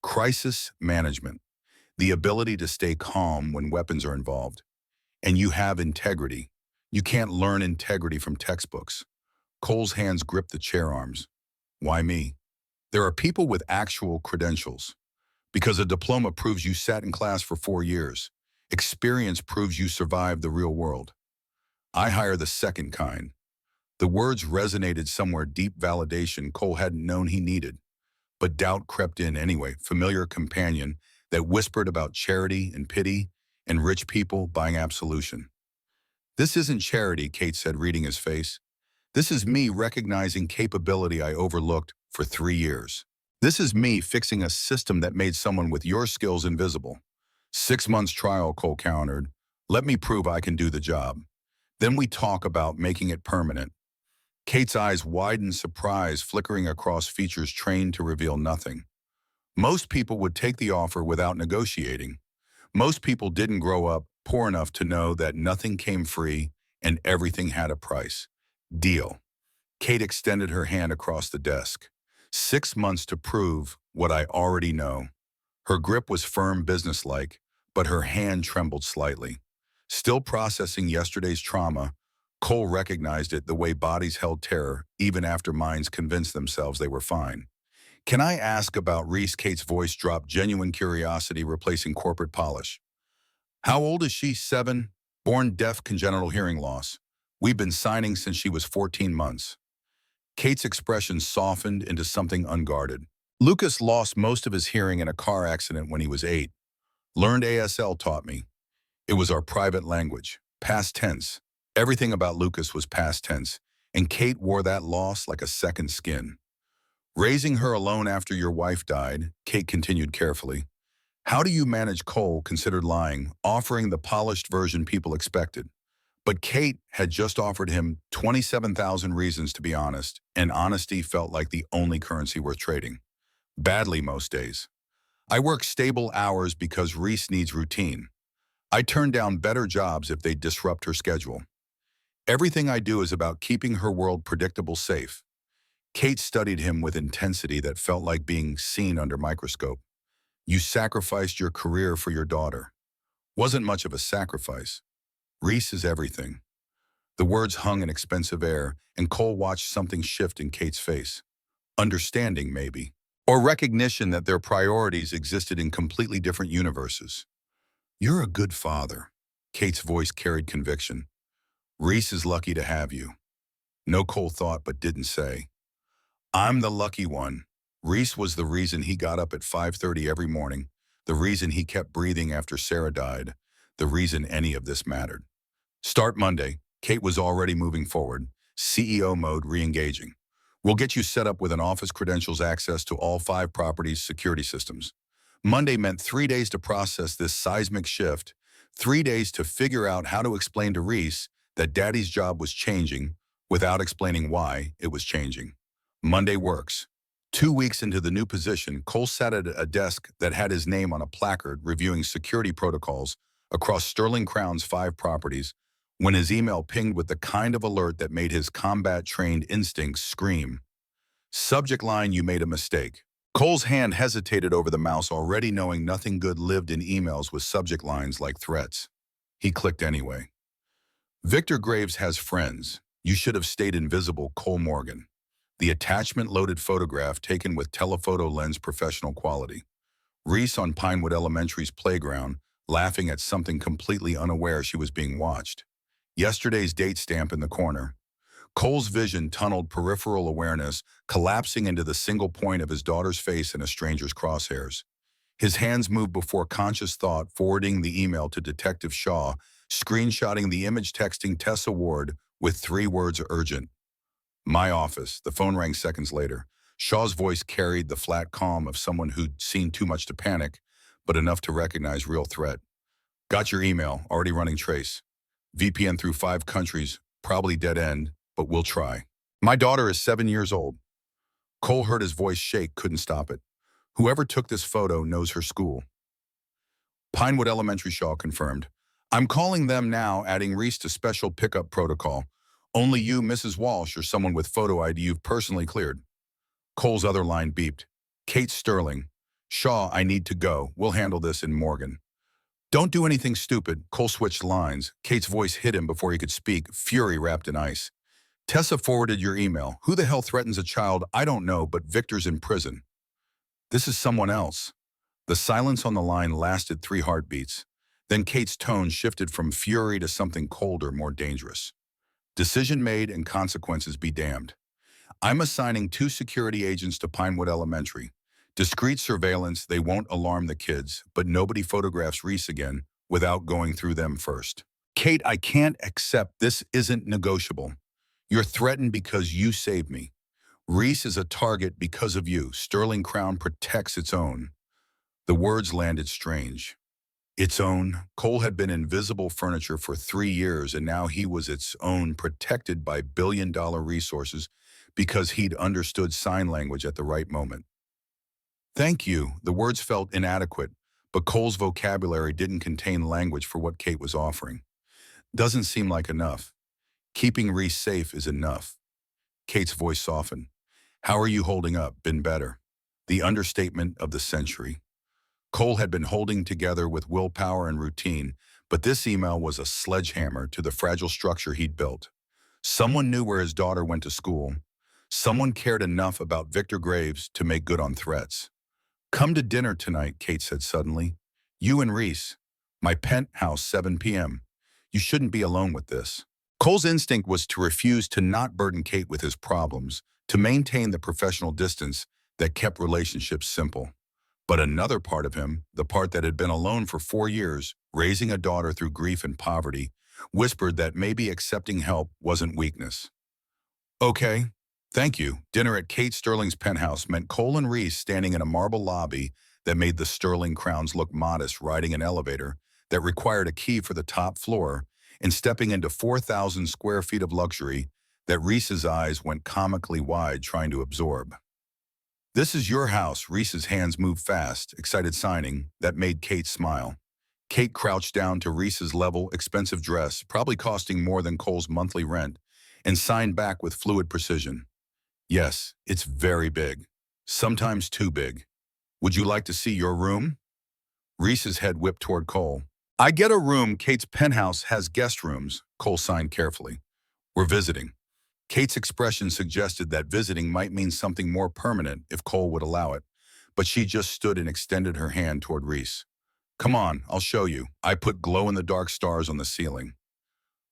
crisis management, the ability to stay calm when weapons are involved, and you have integrity. You can't learn integrity from textbooks. Cole's hands gripped the chair arms. Why me? There are people with actual credentials. Because a diploma proves you sat in class for 4 years. Experience proves you survived the real world. I hire the second kind. The words resonated somewhere deep validation Cole hadn't known he needed. But doubt crept in anyway, familiar companion that whispered about charity and pity and rich people buying absolution. This isn't charity, Kate said, reading his face. This is me recognizing capability I overlooked for 3 years. This is me fixing a system that made someone with your skills invisible. 6 months trial, Cole countered. Let me prove I can do the job. Then we talk about making it permanent. Kate's eyes widened, surprise flickering across features trained to reveal nothing. Most people would take the offer without negotiating. Most people didn't grow up poor enough to know that nothing came free and everything had a price. Deal. Kate extended her hand across the desk. 6 months to prove what I already know. Her grip was firm, businesslike, but her hand trembled slightly. Still processing yesterday's trauma, Cole recognized it the way bodies held terror even after minds convinced themselves they were fine. Can I ask about Reese? Kate's voice dropped, genuine curiosity replacing corporate polish. How old is she? 7. Born deaf, congenital hearing loss. We've been signing since she was 14 months. Kate's expression softened into something unguarded. Lucas lost most of his hearing in a car accident when he was 8. Learned ASL taught me. It was our private language, past tense. Everything about Lucas was past tense, and Kate wore that loss like a second skin. Raising her alone after your wife died, Kate continued carefully. How do you manage? Cole considered lying, offering the polished version people expected. But Kate had just offered him 27,000 reasons to be honest, and honesty felt like the only currency worth trading. Badly most days. I work stable hours because Reese needs routine. I turn down better jobs if they disrupt her schedule. Everything I do is about keeping her world predictable, safe. Kate studied him with intensity that felt like being seen under microscope. You sacrificed your career for your daughter. Wasn't much of a sacrifice. Reese is everything. The words hung in expensive air, and Cole watched something shift in Kate's face. Understanding, maybe. Or recognition that their priorities existed in completely different universes. You're a good father. Kate's voice carried conviction. Reese is lucky to have you. No, Cole thought but didn't say. I'm the lucky one. Reese was the reason he got up at 5:30 every morning, the reason he kept breathing after Sarah died, the reason any of this mattered. Start Monday. Kate was already moving forward, CEO mode re-engaging. We'll get you set up with an office, credentials, access to all 5 properties' security systems. Monday meant 3 days to process this seismic shift, 3 days to figure out how to explain to Reese that Daddy's job was changing without explaining why it was changing. Monday works. 2 weeks into the new position, Cole sat at a desk that had his name on a placard reviewing security protocols across Sterling Crown's 5 properties when his email pinged with the kind of alert that made his combat-trained instincts scream. Subject line: you made a mistake. Cole's hand hesitated over the mouse, already knowing nothing good lived in emails with subject lines like threats. He clicked anyway. Victor Graves has friends. You should have stayed invisible, Cole Morgan. The attachment-loaded photograph taken with telephoto lens professional quality. Reese on Pinewood Elementary's playground, laughing at something completely unaware she was being watched. Yesterday's date stamp in the corner. Cole's vision tunneled, peripheral awareness collapsing into the single point of his daughter's face in a stranger's crosshairs. His hands moved before conscious thought, forwarding the email to Detective Shaw, screenshotting the image, texting Tessa Ward with 3 words: urgent. My office. The phone rang seconds later. Shaw's voice carried the flat calm of someone who'd seen too much to panic, but enough to recognize real threat. Got your email, already running trace. VPN through 5 countries, probably dead end, but we'll try. My daughter is 7 years old. Cole heard his voice shake, couldn't stop it. Whoever took this photo knows her school. Pinewood Elementary, Shaw confirmed. I'm calling them now, adding Reese to special pickup protocol. Only you, Mrs. Walsh, or someone with photo ID you've personally cleared. Cole's other line beeped. Kate Sterling. Shaw, I need to go. We'll handle this in Morgan. Don't do anything stupid. Cole switched lines. Kate's voice hit him before he could speak, fury wrapped in ice. Tessa forwarded your email. Who the hell threatens a child? I don't know, but Victor's in prison. This is someone else. The silence on the line lasted 3 heartbeats. Then Kate's tone shifted from fury to something colder, more dangerous. Decision made and consequences be damned. I'm assigning 2 security agents to Pinewood Elementary. Discreet surveillance, they won't alarm the kids, but nobody photographs Reese again without going through them first. Kate, I can't accept this isn't negotiable. You're threatened because you saved me. Reese is a target because of you. Sterling Crown protects its own. The words landed strange. Its own. Cole had been invisible furniture for 3 years, and now he was its own, protected by billion-dollar resources because he'd understood sign language at the right moment. Thank you. The words felt inadequate, but Cole's vocabulary didn't contain language for what Kate was offering. Doesn't seem like enough. Keeping Reese safe is enough. Kate's voice softened. How are you holding up? Been better. The understatement of the century. Cole had been holding together with willpower and routine, but this email was a sledgehammer to the fragile structure he'd built. Someone knew where his daughter went to school. Someone cared enough about Victor Graves to make good on threats. Come to dinner tonight, Kate said suddenly. You and Reese. My penthouse, 7 p.m. You shouldn't be alone with this. Cole's instinct was to refuse to not burden Kate with his problems, to maintain the professional distance that kept relationships simple. But another part of him, the part that had been alone for 4 years, raising a daughter through grief and poverty, whispered that maybe accepting help wasn't weakness. Okay, thank you. Dinner at Kate Sterling's penthouse meant Cole and Reese standing in a marble lobby that made the Sterling Crowns look modest, riding an elevator that required a key for the top floor, and stepping into 4,000 square feet of luxury that Reese's eyes went comically wide trying to absorb. This is your house. Reese's hands moved fast, excited signing that made Kate smile. Kate crouched down to Reese's level, expensive dress, probably costing more than Cole's monthly rent, and signed back with fluid precision. Yes, it's very big. Sometimes too big. Would you like to see your room? Reese's head whipped toward Cole. I get a room. Kate's penthouse has guest rooms, Cole signed carefully. We're visiting. Kate's expression suggested that visiting might mean something more permanent if Cole would allow it, but she just stood and extended her hand toward Reese. Come on, I'll show you. I put glow-in-the-dark stars on the ceiling.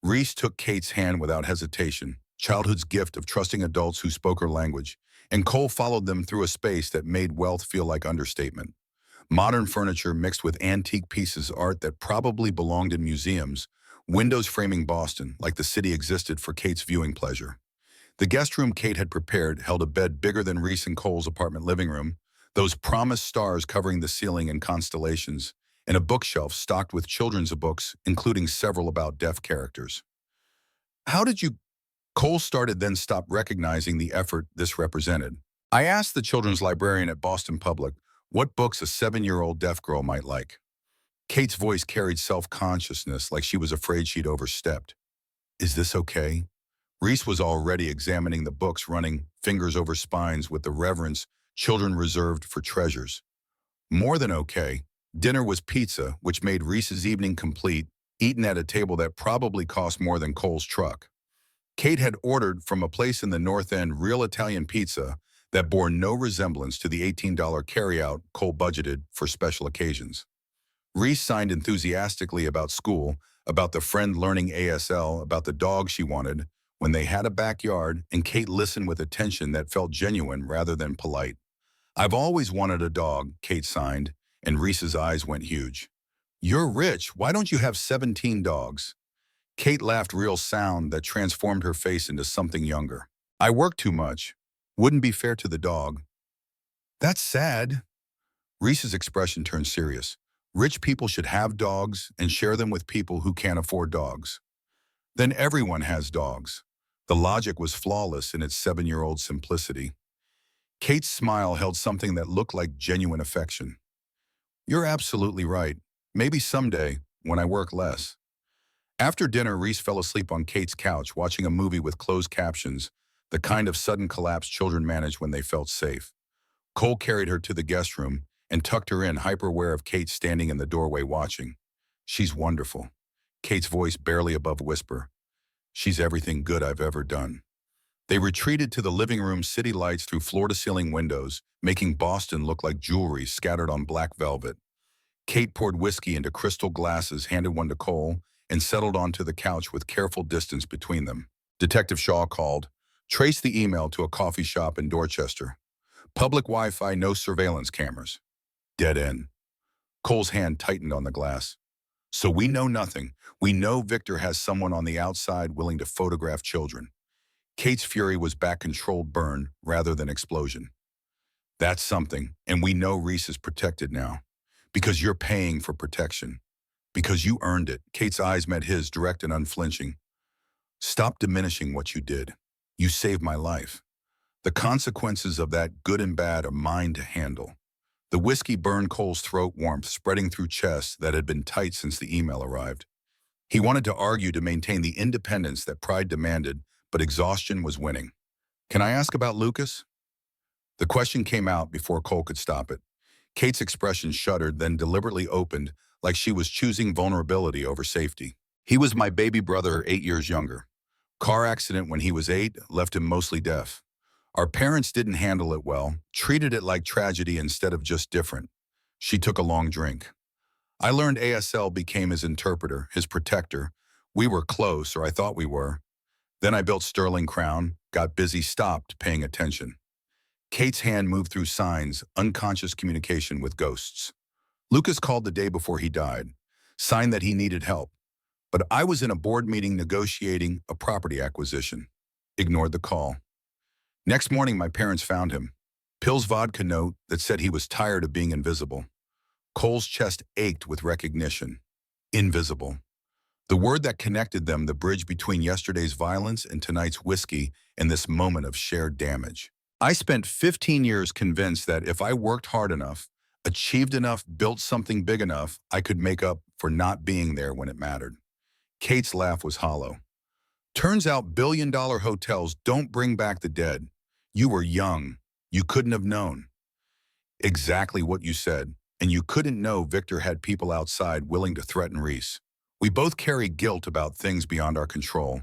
Reese took Kate's hand without hesitation, childhood's gift of trusting adults who spoke her language, and Cole followed them through a space that made wealth feel like understatement. Modern furniture mixed with antique pieces of art that probably belonged in museums, windows framing Boston like the city existed for Kate's viewing pleasure. The guest room Kate had prepared held a bed bigger than Reese and Cole's apartment living room, those promised stars covering the ceiling and constellations, and a bookshelf stocked with children's books, including several about deaf characters. How did you... Cole started, then stopped, recognizing the effort this represented. I asked the children's librarian at Boston Public what books a 7-year-old deaf girl might like. Kate's voice carried self-consciousness, like she was afraid she'd overstepped. Is this okay? Reese was already examining the books, running fingers over spines with the reverence children reserved for treasures. More than okay. Dinner was pizza, which made Reese's evening complete, eaten at a table that probably cost more than Cole's truck. Kate had ordered from a place in the North End real Italian pizza that bore no resemblance to the $18 carryout Cole budgeted for special occasions. Reese signed enthusiastically about school, about the friend learning ASL, about the dog she wanted, when they had a backyard, and Kate listened with attention that felt genuine rather than polite. I've always wanted a dog, Kate signed, and Reese's eyes went huge. You're rich. Why don't you have 17 dogs? Kate laughed, real sound that transformed her face into something younger. I work too much. Wouldn't be fair to the dog. That's sad. Reese's expression turned serious. Rich people should have dogs and share them with people who can't afford dogs. Then everyone has dogs. The logic was flawless in its 7-year-old simplicity. Kate's smile held something that looked like genuine affection. You're absolutely right. Maybe someday, when I work less. After dinner, Reese fell asleep on Kate's couch watching a movie with closed captions, the kind of sudden collapse children manage when they felt safe. Cole carried her to the guest room and tucked her in, hyper-aware of Kate standing in the doorway watching. She's wonderful. Kate's voice barely above a whisper. She's everything good I've ever done. They retreated to the living room, city lights through floor-to-ceiling windows, making Boston look like jewelry scattered on black velvet. Kate poured whiskey into crystal glasses, handed one to Cole, and settled onto the couch with careful distance between them. Detective Shaw called. Trace the email to a coffee shop in Dorchester. Public Wi-Fi, no surveillance cameras. Dead end. Cole's hand tightened on the glass. So we know nothing. We know Victor has someone on the outside willing to photograph children. Kate's fury was back, controlled burn rather than explosion. That's something, and we know Reese is protected now. Because you're paying for protection. Because you earned it. Kate's eyes met his, direct and unflinching. Stop diminishing what you did. You saved my life. The consequences of that, good and bad, are mine to handle. The whiskey burned Cole's throat, warmth spreading through chest that had been tight since the email arrived. He wanted to argue to maintain the independence that pride demanded, but exhaustion was winning. Can I ask about Lucas? The question came out before Cole could stop it. Kate's expression shuddered, then deliberately opened, like she was choosing vulnerability over safety. He was my baby brother, 8 years younger. Car accident when he was 8 left him mostly deaf. Our parents didn't handle it well, treated it like tragedy instead of just different. She took a long drink. I learned ASL became his interpreter, his protector. We were close, or I thought we were. Then I built Sterling Crown, got busy, stopped paying attention. Kate's hand moved through signs, unconscious communication with ghosts. Lucas called the day before he died, signed that he needed help. But I was in a board meeting negotiating a property acquisition. Ignored the call. Next morning, my parents found him. Pill's vodka note that said he was tired of being invisible. Cole's chest ached with recognition. Invisible. The word that connected them, the bridge between yesterday's violence and tonight's whiskey and this moment of shared damage. I spent 15 years convinced that if I worked hard enough, achieved enough, built something big enough, I could make up for not being there when it mattered. Kate's laugh was hollow. Turns out billion-dollar hotels don't bring back the dead. You were young. You couldn't have known. Exactly what you said. And you couldn't know Victor had people outside willing to threaten Reese. We both carry guilt about things beyond our control.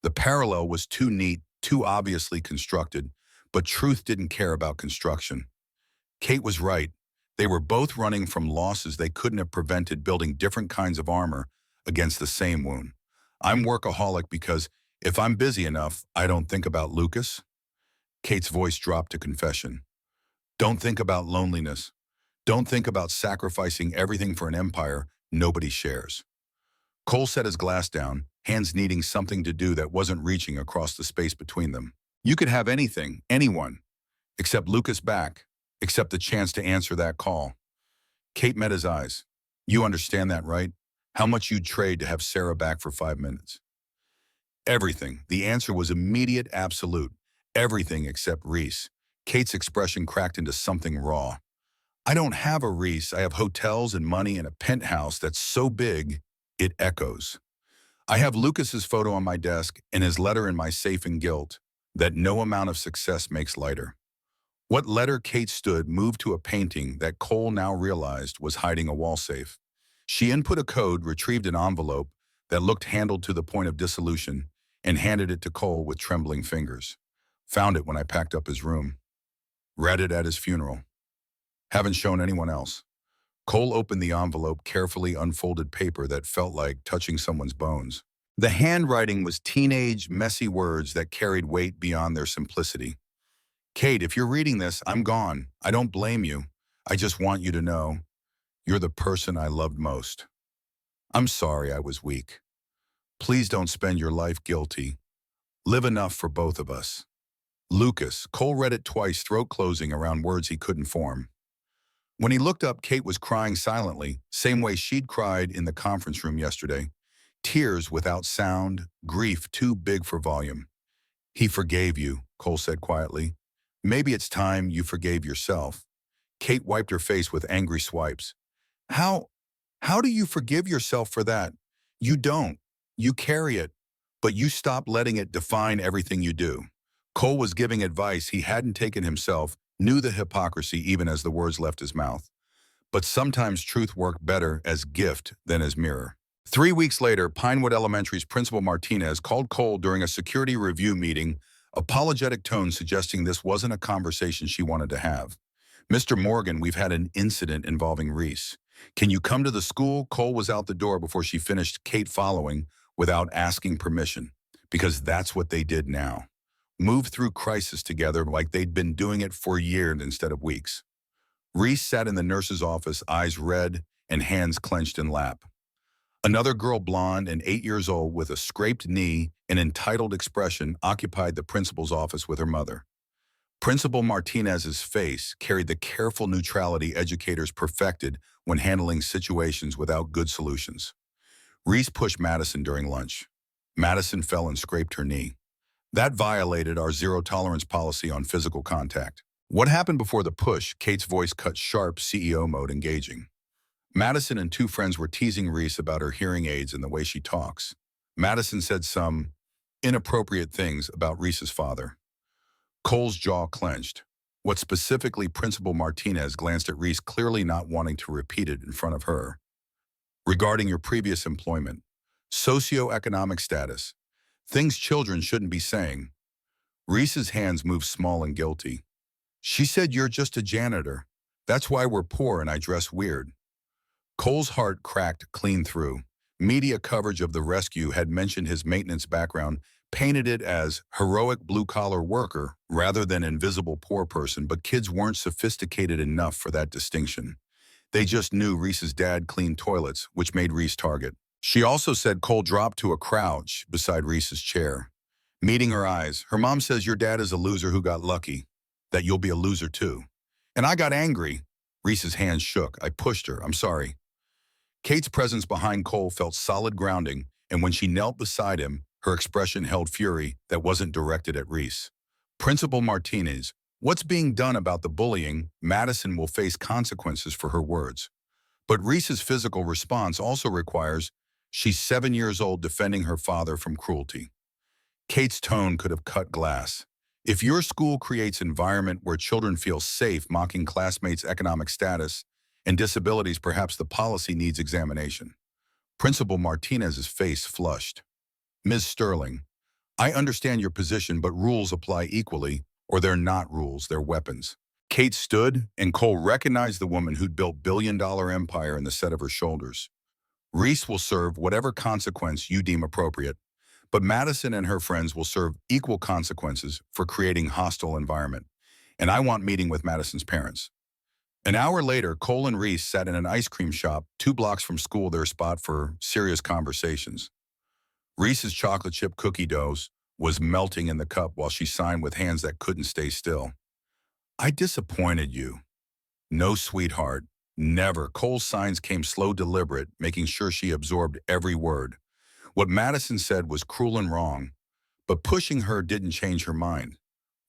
The parallel was too neat, too obviously constructed, but truth didn't care about construction. Kate was right. They were both running from losses they couldn't have prevented, building different kinds of armor against the same wound. I'm workaholic because if I'm busy enough, I don't think about Lucas. Kate's voice dropped to confession. Don't think about loneliness. Don't think about sacrificing everything for an empire nobody shares. Cole set his glass down, hands needing something to do that wasn't reaching across the space between them. You could have anything, anyone, except Lucas back, except the chance to answer that call. Kate met his eyes. You understand that, right? How much you'd trade to have Sarah back for 5 minutes? Everything. The answer was immediate, absolute. Everything except Reese. Kate's expression cracked into something raw. I don't have a Reese. I have hotels and money and a penthouse that's so big, it echoes. I have Lucas's photo on my desk and his letter in my safe in guilt that no amount of success makes lighter. What letter Kate stood moved to a painting that Cole now realized was hiding a wall safe. She input a code, retrieved an envelope that looked handled to the point of dissolution, and handed it to Cole with trembling fingers. Found it when I packed up his room. Read it at his funeral. Haven't shown anyone else. Cole opened the envelope, carefully unfolded paper that felt like touching someone's bones. The handwriting was teenage, messy words that carried weight beyond their simplicity. Kate, if you're reading this, I'm gone. I don't blame you. I just want you to know you're the person I loved most. I'm sorry I was weak. Please don't spend your life guilty. Live enough for both of us. Lucas. Cole read it twice, throat closing around words he couldn't form. When he looked up, Kate was crying silently, same way she'd cried in the conference room yesterday. Tears without sound, grief too big for volume. He forgave you, Cole said quietly. Maybe it's time you forgave yourself. Kate wiped her face with angry swipes. How, how do you forgive yourself for that? You don't. You carry it, but you stop letting it define everything you do. Cole was giving advice he hadn't taken himself, knew the hypocrisy even as the words left his mouth. But sometimes truth worked better as gift than as mirror. 3 weeks later, Pinewood Elementary's Principal Martinez called Cole during a security review meeting, apologetic tone suggesting this wasn't a conversation she wanted to have. Mr. Morgan, we've had an incident involving Reese. Can you come to the school? Cole was out the door before she finished, Kate following, without asking permission. Because that's what they did now. Move through crisis together like they'd been doing it for years instead of weeks. Reese sat in the nurse's office, eyes red and hands clenched in lap. Another girl, blonde and 8 years old, with a scraped knee and entitled expression, occupied the principal's office with her mother. Principal Martinez's face carried the careful neutrality educators perfected when handling situations without good solutions. Reese pushed Madison during lunch. Madison fell and scraped her knee. That violated our zero-tolerance policy on physical contact. What happened before the push? Kate's voice cut sharp, CEO mode engaging. Madison and two friends were teasing Reese about her hearing aids and the way she talks. Madison said some inappropriate things about Reese's father. Cole's jaw clenched. What specifically? Principal Martinez glanced at Reese, clearly not wanting to repeat it in front of her. Regarding your previous employment, socioeconomic status, things children shouldn't be saying. Reese's hands moved small and guilty. She said you're just a janitor. That's why we're poor and I dress weird. Cole's heart cracked clean through. Media coverage of the rescue had mentioned his maintenance background, painted it as heroic blue-collar worker rather than invisible poor person, but kids weren't sophisticated enough for that distinction. They just knew Reese's dad cleaned toilets, which made Reese target. She also said Cole dropped to a crouch beside Reese's chair. Meeting her eyes, her mom says your dad is a loser who got lucky, that you'll be a loser too. And I got angry. Reese's hands shook. I pushed her. I'm sorry. Kate's presence behind Cole felt solid grounding, and when she knelt beside him, her expression held fury that wasn't directed at Reese. Principal Martinez, what's being done about the bullying? Madison will face consequences for her words. But Reese's physical response also requires she's 7 years old defending her father from cruelty. Kate's tone could have cut glass. If your school creates an environment where children feel safe mocking classmates' economic status and disabilities, perhaps the policy needs examination. Principal Martinez's face flushed. Ms. Sterling, I understand your position, but rules apply equally, or they're not rules, they're weapons. Kate stood, and Cole recognized the woman who'd built billion-dollar empire in the set of her shoulders. Reese will serve whatever consequence you deem appropriate, but Madison and her friends will serve equal consequences for creating hostile environment. And I want meeting with Madison's parents. An hour later, Cole and Reese sat in an ice cream shop 2 blocks from school, their spot for serious conversations. Reese's chocolate chip cookie dough was melting in the cup while she signed with hands that couldn't stay still. I disappointed you. No, sweetheart. Never. Cole's signs came slow, deliberate, making sure she absorbed every word. What Madison said was cruel and wrong, but pushing her didn't change her mind.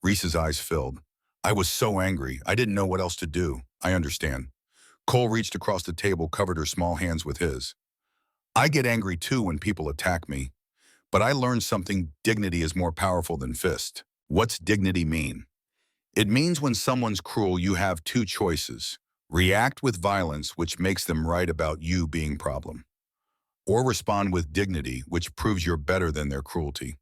Reese's eyes filled. I was so angry. I didn't know what else to do. I understand. Cole reached across the table, covered her small hands with his. I get angry too when people attack me. But I learned something: dignity is more powerful than fist. What's dignity mean? It means when someone's cruel, you have 2 choices. React with violence, which makes them right about you being problem. Or respond with dignity, which proves you're better than their cruelty.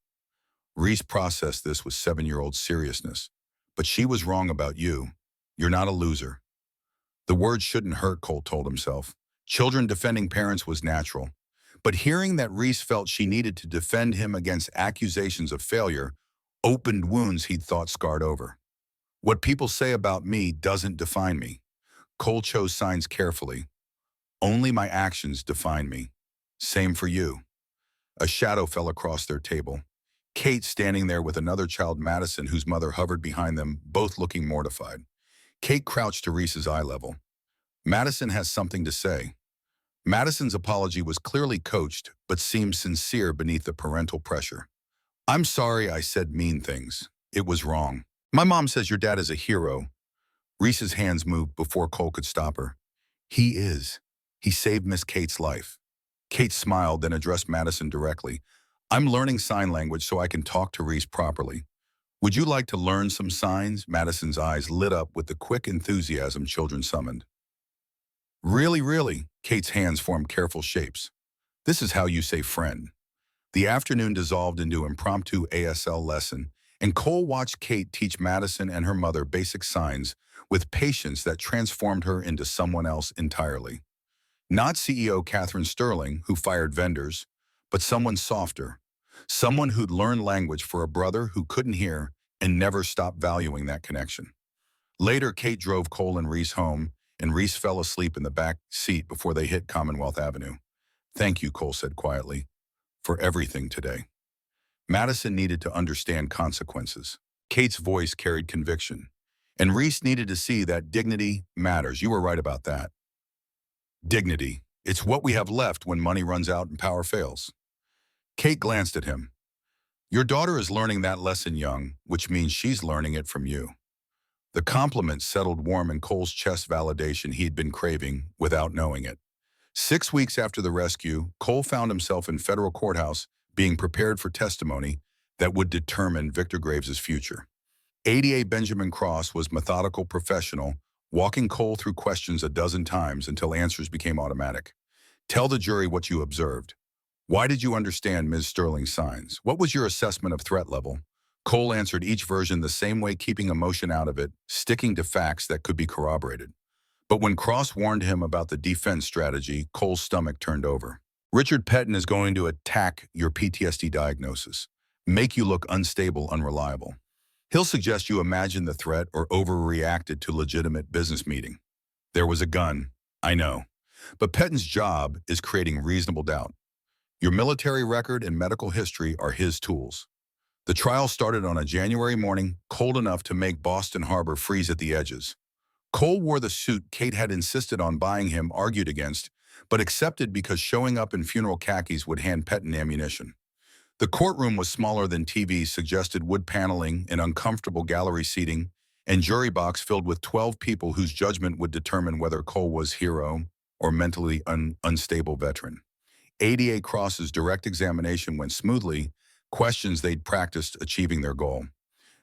Reese processed this with 7-year-old seriousness. But she was wrong about you. You're not a loser. The words shouldn't hurt, Cole told himself. Children defending parents was natural. But hearing that Reese felt she needed to defend him against accusations of failure opened wounds he'd thought scarred over. What people say about me doesn't define me. Cole chose signs carefully. Only my actions define me. Same for you. A shadow fell across their table. Kate standing there with another child, Madison, whose mother hovered behind them, both looking mortified. Kate crouched to Reese's eye level. Madison has something to say. Madison's apology was clearly coached, but seemed sincere beneath the parental pressure. I'm sorry I said mean things. It was wrong. My mom says your dad is a hero. Reese's hands moved before Cole could stop her. He is. He saved Miss Kate's life. Kate smiled, then addressed Madison directly. I'm learning sign language so I can talk to Reese properly. Would you like to learn some signs? Madison's eyes lit up with the quick enthusiasm children summoned. Really, really? Kate's hands formed careful shapes. This is how you say friend. The afternoon dissolved into impromptu ASL lesson, and Cole watched Kate teach Madison and her mother basic signs with patience that transformed her into someone else entirely. Not CEO Catherine Sterling, who fired vendors, but someone softer. Someone who'd learned language for a brother who couldn't hear and never stopped valuing that connection. Later, Kate drove Cole and Reese home, and Reese fell asleep in the back seat before they hit Commonwealth Avenue. Thank you, Cole said quietly, for everything today. Madison needed to understand consequences. Kate's voice carried conviction. And Reese needed to see that dignity matters. You were right about that. Dignity. It's what we have left when money runs out and power fails. Kate glanced at him. Your daughter is learning that lesson young, which means she's learning it from you. The compliment settled warm in Cole's chest, validation he'd been craving without knowing it. 6 weeks after the rescue, Cole found himself in federal courthouse being prepared for testimony that would determine Victor Graves' future. ADA Benjamin Cross was methodical professional, walking Cole through questions a dozen times until answers became automatic. Tell the jury what you observed. Why did you understand Ms. Sterling's signs? What was your assessment of threat level? Cole answered each version the same way, keeping emotion out of it, sticking to facts that could be corroborated. But when Cross warned him about the defense strategy, Cole's stomach turned over. Richard Pettin is going to attack your PTSD diagnosis, make you look unstable, unreliable. He'll suggest you imagined the threat or overreacted to legitimate business meeting. There was a gun, I know. But Pettin's job is creating reasonable doubt. Your military record and medical history are his tools. The trial started on a January morning, cold enough to make Boston Harbor freeze at the edges. Cole wore the suit Kate had insisted on buying him, argued against, but accepted because showing up in funeral khakis would hand Pettin ammunition. The courtroom was smaller than TV's suggested, wood paneling and uncomfortable gallery seating, and jury box filled with 12 people whose judgment would determine whether Cole was hero or mentally unstable veteran. ADA Cross's direct examination went smoothly, questions they'd practiced achieving their goal.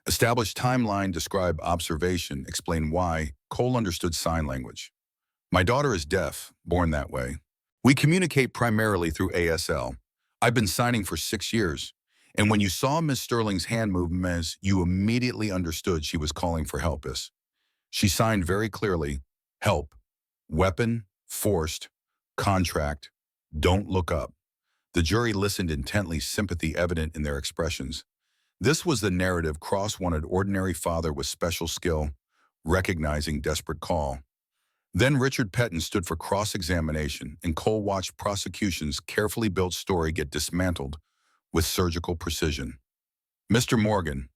Established timeline, describe observation, explain why. Cole understood sign language. My daughter is deaf, born that way. We communicate primarily through ASL. I've been signing for 6 years, and when you saw Miss Sterling's hand movements, you immediately understood she was calling for help. She signed very clearly, help, weapon, forced, contract, don't look up. The jury listened intently, sympathy evident in their expressions. This was the narrative Cross wanted: ordinary father with special skill, recognizing desperate call. Then Richard Pettin stood for cross-examination, and Cole watched prosecution's carefully built story get dismantled with surgical precision. Mr. Morgan,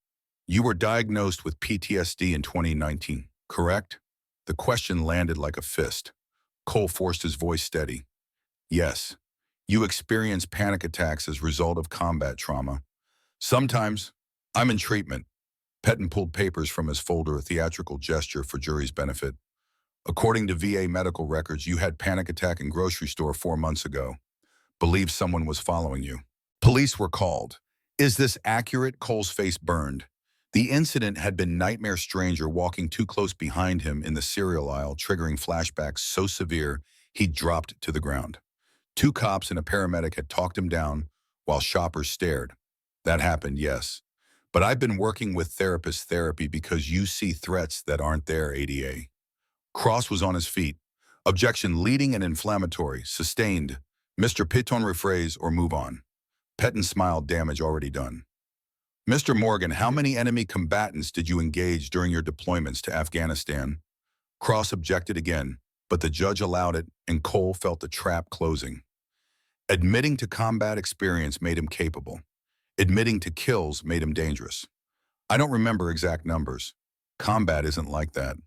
you were diagnosed with PTSD in 2019, correct? The question landed like a fist. Cole forced his voice steady. Yes. You experience panic attacks as a result of combat trauma. Sometimes, I'm in treatment. Pettin pulled papers from his folder, a theatrical gesture for jury's benefit. According to VA medical records, you had panic attack in grocery store 4 months ago. Believe someone was following you. Police were called. Is this accurate? Cole's face burned. The incident had been nightmare stranger walking too close behind him in the cereal aisle, triggering flashbacks so severe he dropped to the ground. 2 cops and a paramedic had talked him down while shoppers stared. That happened, yes. But I've been working with therapy because you see threats that aren't there, ADA. Cross was on his feet. Objection leading and inflammatory, sustained. Mr. Piton, rephrase or move on. Pettin smiled, damage already done. Mr. Morgan, how many enemy combatants did you engage during your deployments to Afghanistan? Cross objected again, but the judge allowed it, and Cole felt the trap closing. Admitting to combat experience made him capable. Admitting to kills made him dangerous. I don't remember exact numbers. Combat isn't like that.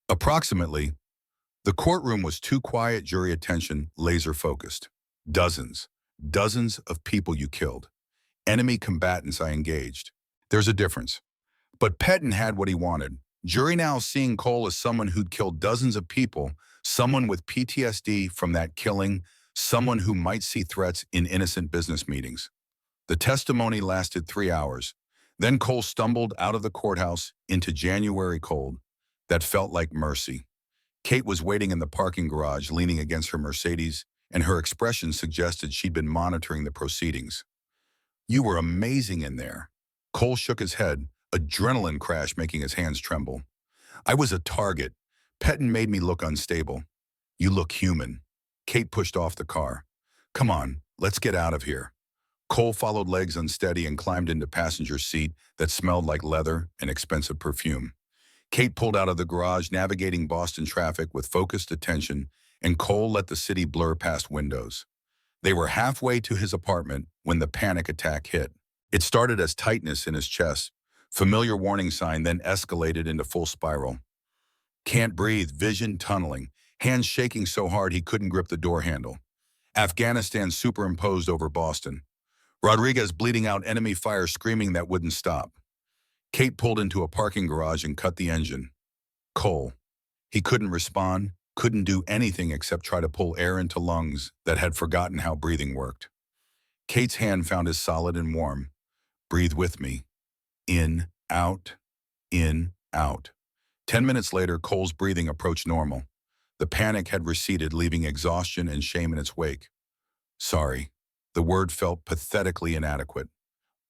Approximately, the courtroom was too quiet, jury attention laser-focused. Dozens of people you killed. Enemy combatants I engaged. There's a difference. But Pettin had what he wanted. Jury now seeing Cole as someone who'd killed dozens of people, someone with PTSD from that killing, someone who might see threats in innocent business meetings. The testimony lasted 3 hours. Then Cole stumbled out of the courthouse into January cold that felt like mercy. Kate was waiting in the parking garage, leaning against her Mercedes, and her expression suggested she'd been monitoring the proceedings. "You were amazing in there." Cole shook his head, adrenaline crash making his hands tremble. "I was a target. Pettin made me look unstable." "You look human." Kate pushed off the car. "Come on, let's get out of here." Cole followed, legs unsteady, and climbed into passenger seat that smelled like leather and expensive perfume. Kate pulled out of the garage, navigating Boston traffic with focused attention, and Cole let the city blur past windows. They were halfway to his apartment when the panic attack hit. It started as tightness in his chest, familiar warning sign, then escalated into full spiral. Can't breathe, vision tunneling, hands shaking so hard he couldn't grip the door handle. Afghanistan superimposed over Boston. Rodriguez bleeding out, enemy fire screaming that wouldn't stop. Kate pulled into a parking garage and cut the engine. Cole. He couldn't respond, couldn't do anything except try to pull air into lungs that had forgotten how breathing worked. Kate's hand found his solid and warm. "Breathe with me. In, out, in, out." 10 minutes later, Cole's breathing approached normal. The panic had receded, leaving exhaustion and shame in its wake. "Sorry." The word felt pathetically inadequate.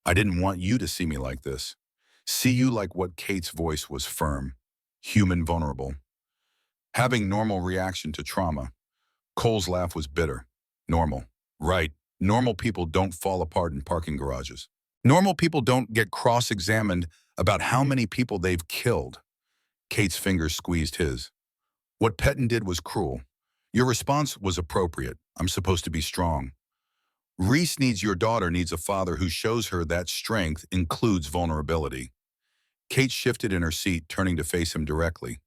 "I didn't want you to see me like this." See you like what? Kate's voice was firm, human, vulnerable. Having normal reaction to trauma. Cole's laugh was bitter. Normal. Right. Normal people don't fall apart in parking garages. Normal people don't get cross-examined about how many people they've killed. Kate's fingers squeezed his. "What Pettin did was cruel. Your response was appropriate. I'm supposed to be strong. Reese needs your daughter, needs a father who shows her that strength includes vulnerability." Kate shifted in her seat, turning to face him directly.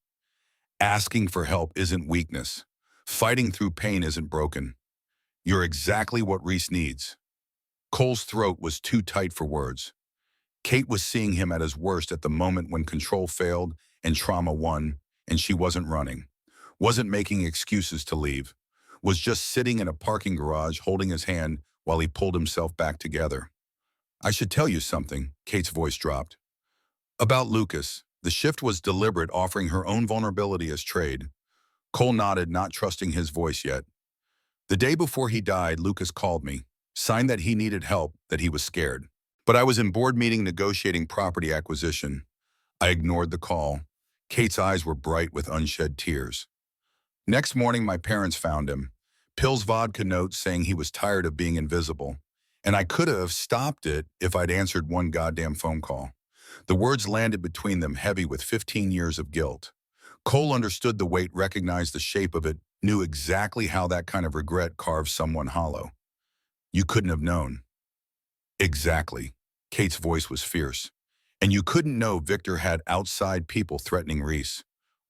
"Asking for help isn't weakness. Fighting through pain isn't broken. You're exactly what Reese needs." Cole's throat was too tight for words. Kate was seeing him at his worst, at the moment when control failed and trauma won, and she wasn't running, wasn't making excuses to leave, was just sitting in a parking garage holding his hand while he pulled himself back together. "I should tell you something," Kate's voice dropped. "About Lucas." The shift was deliberate, offering her own vulnerability as trade. Cole nodded, not trusting his voice yet. "The day before he died, Lucas called me, signed that he needed help, that he was scared. But I was in board meeting negotiating property acquisition. I ignored the call." Kate's eyes were bright with unshed tears. "Next morning, my parents found him. Pills, vodka notes saying he was tired of being invisible. And I could have stopped it if I'd answered one goddamn phone call." The words landed between them, heavy with 15 years of guilt. Cole understood the weight, recognized the shape of it, knew exactly how that kind of regret carves someone hollow. "You couldn't have known." "Exactly." Kate's voice was fierce. "And you couldn't know Victor had outside people threatening Reese.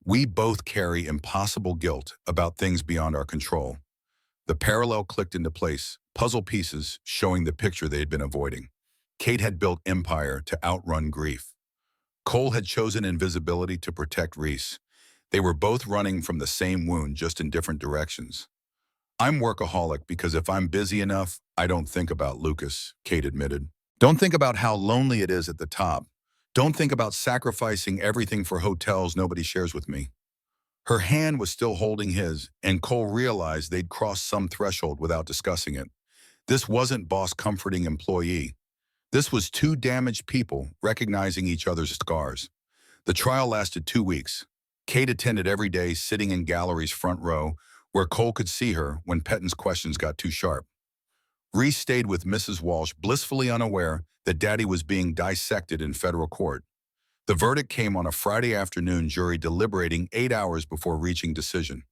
We both carry impossible guilt about things beyond our control." The parallel clicked into place, puzzle pieces showing the picture they had been avoiding. Kate had built empire to outrun grief. Cole had chosen invisibility to protect Reese. They were both running from the same wound, just in different directions. "I'm workaholic because if I'm busy enough, I don't think about Lucas," Kate admitted. "Don't think about how lonely it is at the top. Don't think about sacrificing everything for hotels nobody shares with me." Her hand was still holding his, and Cole realized they'd crossed some threshold without discussing it. This wasn't boss comforting employee. This was two damaged people recognizing each other's scars. The trial lasted 2 weeks. Kate attended every day, sitting in gallery's front row, where Cole could see her when Pettin's questions got too sharp. Reese stayed with Mrs. Walsh, blissfully unaware that Daddy was being dissected in federal court. The verdict came on a Friday afternoon, jury deliberating 8 hours before reaching decision.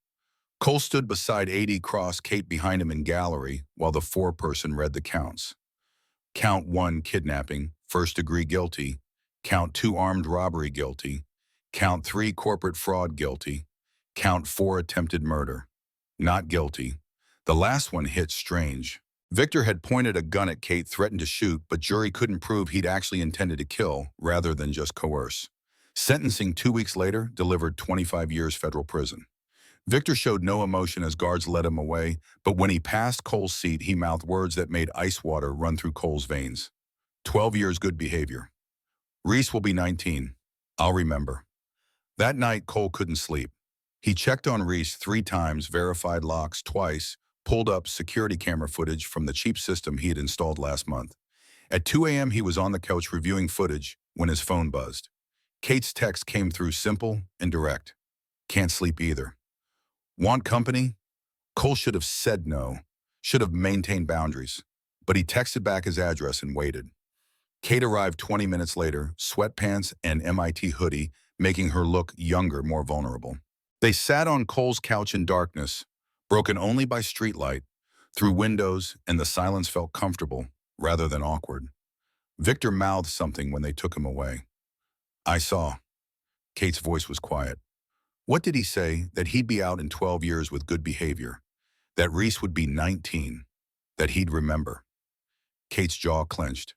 Cole stood beside A.D. Cross, Kate behind him in gallery, while the foreperson read the counts. Count 1, kidnapping, first-degree guilty. Count 2, armed robbery, guilty. Count 3, corporate fraud, guilty. Count 4, attempted murder, not guilty. The last one hit strange. Victor had pointed a gun at Kate, threatened to shoot, but jury couldn't prove he'd actually intended to kill rather than just coerce. Sentencing 2 weeks later delivered 25 years federal prison. Victor showed no emotion as guards led him away, but when he passed Cole's seat, he mouthed words that made ice water run through Cole's veins. 12 years good behavior. Reese will be 19. I'll remember. That night, Cole couldn't sleep. He checked on Reese 3 times, verified locks twice, pulled up security camera footage from the cheap system he had installed last month. At 2 a.m., he was on the couch reviewing footage when his phone buzzed. Kate's text came through simple and direct. Can't sleep either. Want company? Cole should have said no, should have maintained boundaries. But he texted back his address and waited. Kate arrived 20 minutes later, sweatpants and MIT hoodie, making her look younger, more vulnerable. They sat on Cole's couch in darkness, broken only by streetlight, through windows, and the silence felt comfortable rather than awkward. Victor mouthed something when they took him away. I saw. Kate's voice was quiet. What did he say? That he'd be out in 12 years with good behavior. That Reese would be 19. That he'd remember. Kate's jaw clenched.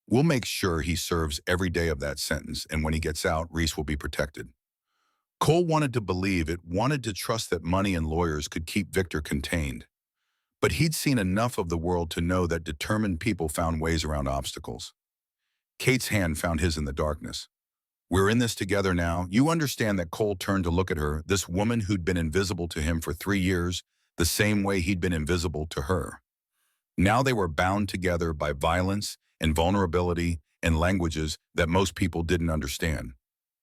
We'll make sure he serves every day of that sentence, and when he gets out, Reese will be protected. Cole wanted to believe it, wanted to trust that money and lawyers could keep Victor contained. But he'd seen enough of the world to know that determined people found ways around obstacles. Kate's hand found his in the darkness. We're in this together now. You understand that Cole turned to look at her, this woman who'd been invisible to him for 3 years, the same way he'd been invisible to her. Now they were bound together by violence and vulnerability and languages that most people didn't understand.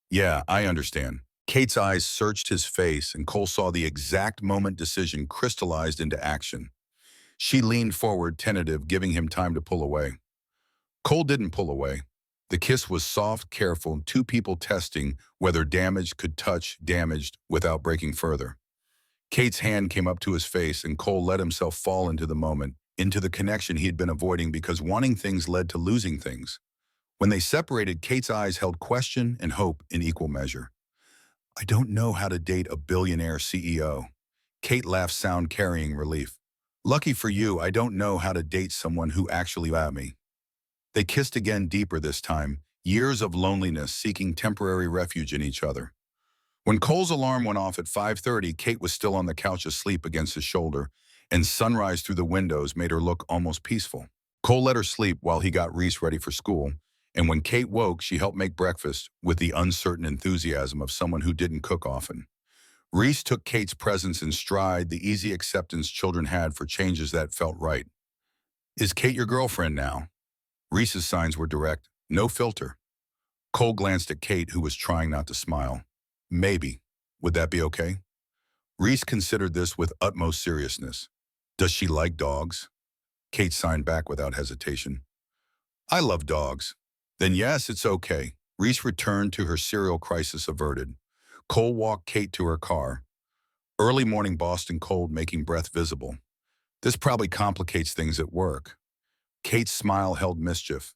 Yeah, I understand. Kate's eyes searched his face, and Cole saw the exact moment decision crystallized into action. She leaned forward, tentative, giving him time to pull away. Cole didn't pull away. The kiss was soft, careful, 2 people testing whether damage could touch damaged without breaking further. Kate's hand came up to his face, and Cole let himself fall into the moment, into the connection he had been avoiding because wanting things led to losing things. When they separated, Kate's eyes held question and hope in equal measure. I don't know how to date a billionaire CEO. Kate laughed, sound carrying relief. Lucky for you, I don't know how to date someone who actually loves me. They kissed again, deeper this time, years of loneliness seeking temporary refuge in each other. When Cole's alarm went off at 5:30, Kate was still on the couch asleep against his shoulder, and sunrise through the windows made her look almost peaceful. Cole let her sleep while he got Reese ready for school, and when Kate woke, she helped make breakfast with the uncertain enthusiasm of someone who didn't cook often. Reese took Kate's presence in stride, the easy acceptance children had for changes that felt right. Is Kate your girlfriend now? Reese's signs were direct, no filter. Cole glanced at Kate, who was trying not to smile. Maybe. Would that be okay? Reese considered this with utmost seriousness. Does she like dogs? Kate signed back without hesitation. I love dogs. Then yes, it's okay. Reese returned to her serial crisis averted. Cole walked Kate to her car. Early morning Boston cold, making breath visible. This probably complicates things at work. Kate's smile held mischief.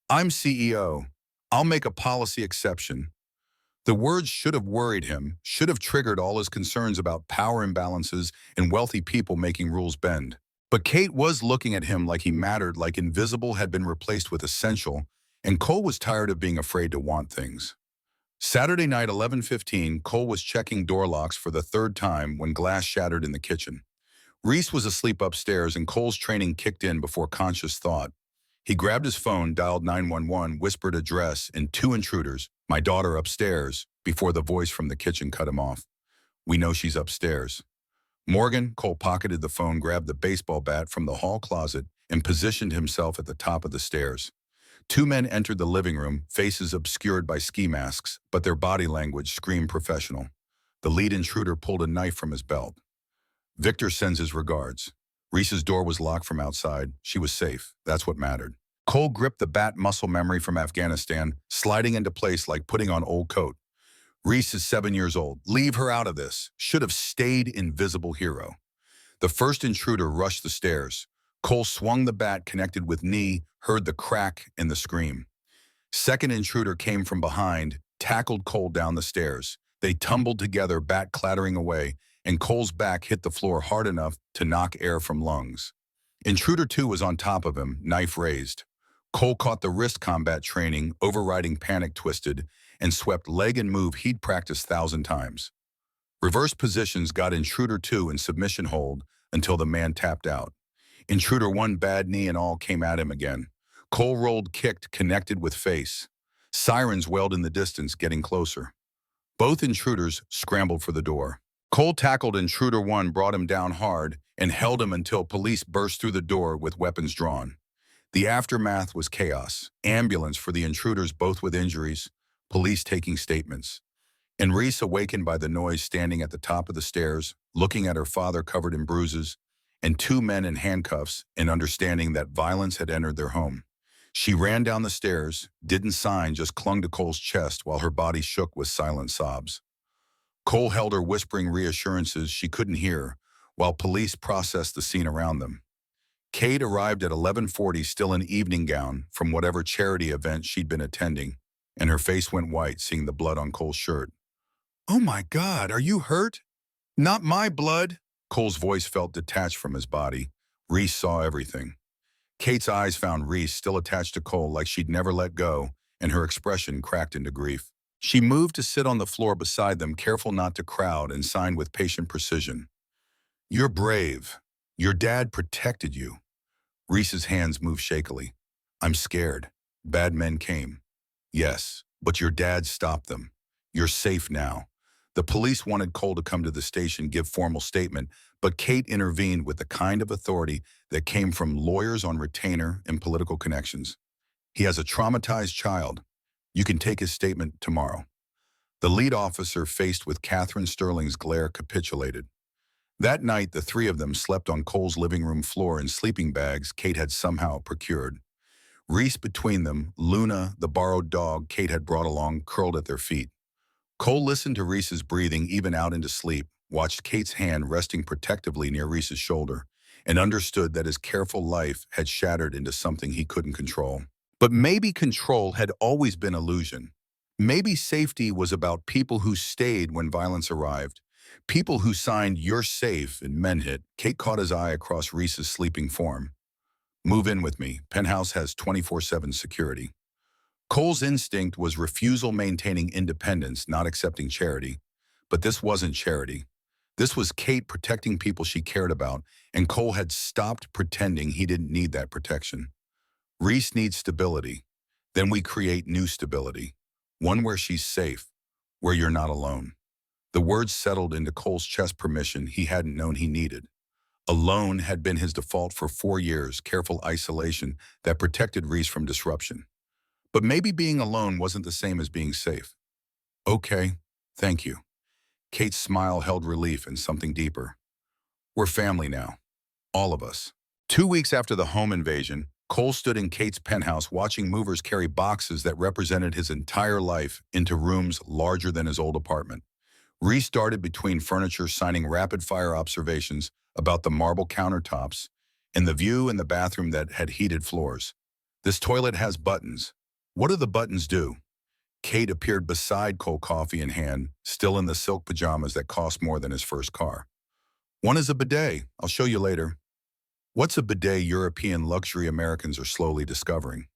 I'm CEO. I'll make a policy exception. The words should have worried him, should have triggered all his concerns about power imbalances and wealthy people making rules bend. But Kate was looking at him like he mattered, like invisible had been replaced with essential, and Cole was tired of being afraid to want things. Saturday night, 11:15, Cole was checking door locks for the 3rd time when glass shattered in the kitchen. Reese was asleep upstairs, and Cole's training kicked in before conscious thought. He grabbed his phone, dialed 911, whispered address, and 2 intruders, my daughter upstairs, before the voice from the kitchen cut him off. We know she's upstairs. Morgan, Cole pocketed the phone, grabbed the baseball bat from the hall closet, and positioned himself at the top of the stairs. 2 men entered the living room, faces obscured by ski masks, but their body language screamed professional. The lead intruder pulled a knife from his belt. Victor sends his regards. Reese's door was locked from outside. She was safe. That's what mattered. Cole gripped the bat, muscle memory from Afghanistan, sliding into place like putting on old coat. Reese is 7 years old. Leave her out of this. Should have stayed invisible hero. The first intruder rushed the stairs. Cole swung the bat, connected with knee, heard the crack and the scream. Second intruder came from behind, tackled Cole down the stairs. They tumbled together, bat clattering away, and Cole's back hit the floor hard enough to knock air from lungs. Intruder 2 was on top of him, knife raised. Cole caught the wrist combat training, overriding panic twisted, and swept leg and move he'd practiced 1,000 times. Reverse positions got Intruder 2 in submission hold until the man tapped out. Intruder 1 bad knee and all came at him again. Cole rolled, kicked, connected with face. Sirens wailed in the distance, getting closer. Both intruders scrambled for the door. Cole tackled Intruder 1, brought him down hard, and held him until police burst through the door with weapons drawn. The aftermath was chaos. Ambulance for the intruders, both with injuries, police taking statements. And Reese, awakened by the noise, standing at the top of the stairs, looking at her father covered in bruises, and two men in handcuffs, and understanding that violence had entered their home. She ran down the stairs, didn't sign, just clung to Cole's chest while her body shook with silent sobs. Cole held her, whispering reassurances she couldn't hear, while police processed the scene around them. Kate arrived at 11:40, still in evening gown from whatever charity event she'd been attending, and her face went white seeing the blood on Cole's shirt. "Oh my God, are you hurt?" "Not my blood." Cole's voice felt detached from his body. Reese saw everything. Kate's eyes found Reese still attached to Cole like she'd never let go, and her expression cracked into grief. She moved to sit on the floor beside them, careful not to crowd, and signed with patient precision. "You're brave. Your dad protected you." Reese's hands moved shakily. "I'm scared. Bad men came." "Yes, but your dad stopped them. You're safe now." The police wanted Cole to come to the station, give formal statement, but Kate intervened with the kind of authority that came from lawyers on retainer and political connections. "He has a traumatized child. You can take his statement tomorrow." The lead officer, faced with Catherine Sterling's glare, capitulated. That night, the three of them slept on Cole's living room floor in sleeping bags Kate had somehow procured. Reese between them, Luna, the borrowed dog Kate had brought along, curled at their feet. Cole listened to Reese's breathing even out into sleep, watched Kate's hand resting protectively near Reese's shoulder, and understood that his careful life had shattered into something he couldn't control. But maybe control had always been illusion. Maybe safety was about people who stayed when violence arrived, people who signed "you're safe" and meant it. Kate caught his eye across Reese's sleeping form. "Move in with me. Penthouse has 24/7 security." Cole's instinct was refusal, maintaining independence, not accepting charity. But this wasn't charity. This was Kate protecting people she cared about, and Cole had stopped pretending he didn't need that protection. "Reese needs stability. Then we create new stability. One where she's safe, where you're not alone." The words settled into Cole's chest, permission he hadn't known he needed. Alone had been his default for 4 years, careful isolation that protected Reese from disruption. But maybe being alone wasn't the same as being safe. "Okay, thank you." Kate's smile held relief and something deeper. "We're family now. All of us." 2 weeks after the home invasion, Cole stood in Kate's penthouse watching movers carry boxes that represented his entire life into rooms larger than his old apartment. Reese darted between furniture, signing rapid-fire observations about the marble countertops and the view in the bathroom that had heated floors. "This toilet has buttons. What do the buttons do?" Kate appeared beside Cole, coffee in hand, still in the silk pajamas that cost more than his first car. "One is a bidet. I'll show you later." What's a bidet European luxury Americans are slowly discovering?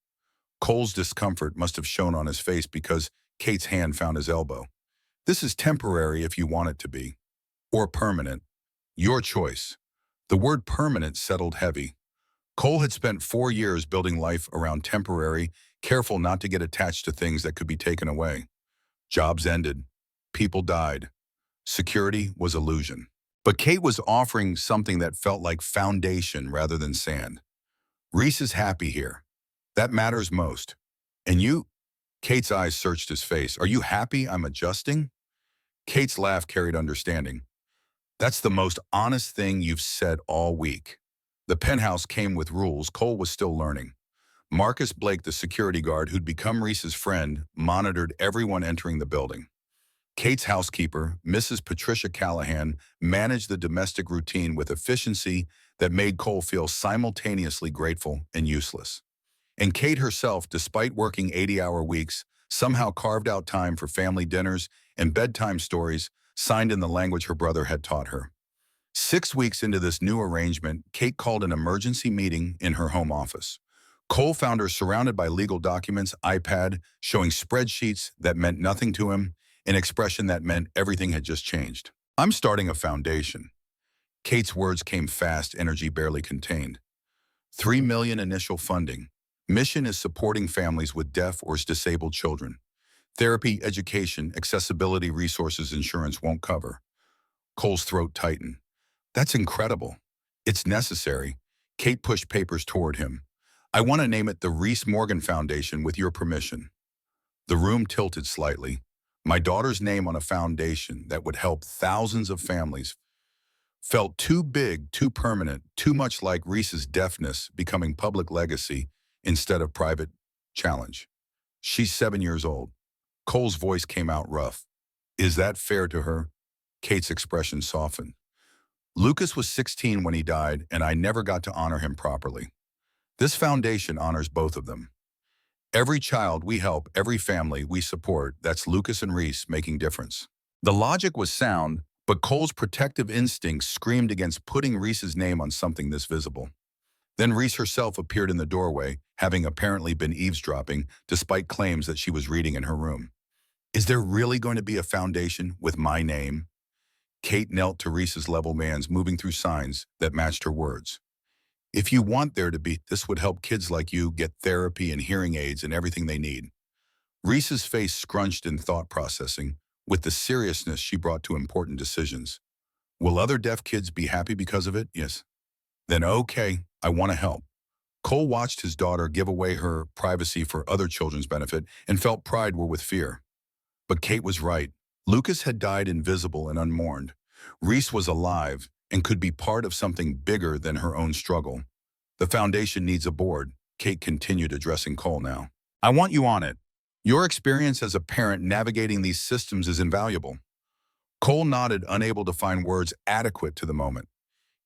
Cole's discomfort must have shown on his face because Kate's hand found his elbow. "This is temporary if you want it to be. Or permanent. Your choice." The word permanent settled heavy. Cole had spent 4 years building life around temporary, careful not to get attached to things that could be taken away. Jobs ended. People died. Security was illusion. But Kate was offering something that felt like foundation rather than sand. "Reese is happy here. That matters most. And you?" Kate's eyes searched his face. "Are you happy I'm adjusting?" Kate's laugh carried understanding. "That's the most honest thing you've said all week." The penthouse came with rules Cole was still learning. Marcus Blake, the security guard who'd become Reese's friend, monitored everyone entering the building. Kate's housekeeper, Mrs. Patricia Callahan, managed the domestic routine with efficiency that made Cole feel simultaneously grateful and useless. And Kate herself, despite working 80-hour weeks, somehow carved out time for family dinners and bedtime stories, signed in the language her brother had taught her. 6 weeks into this new arrangement, Kate called an emergency meeting in her home office. Cole found her surrounded by legal documents, iPad, showing spreadsheets that meant nothing to him, an expression that meant everything had just changed. "I'm starting a foundation." Kate's words came fast, energy barely contained. 3 million initial funding. Mission is supporting families with deaf or disabled children. Therapy, education, accessibility resources insurance won't cover. Cole's throat tightened. "That's incredible. It's necessary." Kate pushed papers toward him. "I want to name it the Reese Morgan Foundation with your permission." The room tilted slightly. My daughter's name on a foundation that would help thousands of families felt too big, too permanent, too much like Reese's deafness becoming public legacy instead of private challenge. "She's 7 years old." Cole's voice came out rough. "Is that fair to her?" Kate's expression softened. "Lucas was 16 when he died, and I never got to honor him properly. This foundation honors both of them. Every child we help, every family we support, that's Lucas and Reese making difference." The logic was sound, but Cole's protective instincts screamed against putting Reese's name on something this visible. Then Reese herself appeared in the doorway, having apparently been eavesdropping, despite claims that she was reading in her room. "Is there really going to be a foundation with my name?" Kate knelt to Reese's level man's, moving through signs that matched her words. "If you want there to be, this would help kids like you get therapy and hearing aids and everything they need." Reese's face scrunched in thought processing, with the seriousness she brought to important decisions. "Will other deaf kids be happy because of it?" "Yes." "Then okay, I want to help." Cole watched his daughter give away her privacy for other children's benefit and felt pride were with fear. But Kate was right. Lucas had died invisible and unmourned. Reese was alive and could be part of something bigger than her own struggle. "The foundation needs a board," Kate continued, addressing Cole now. "I want you on it. Your experience as a parent navigating these systems is invaluable." Cole nodded, unable to find words adequate to the moment.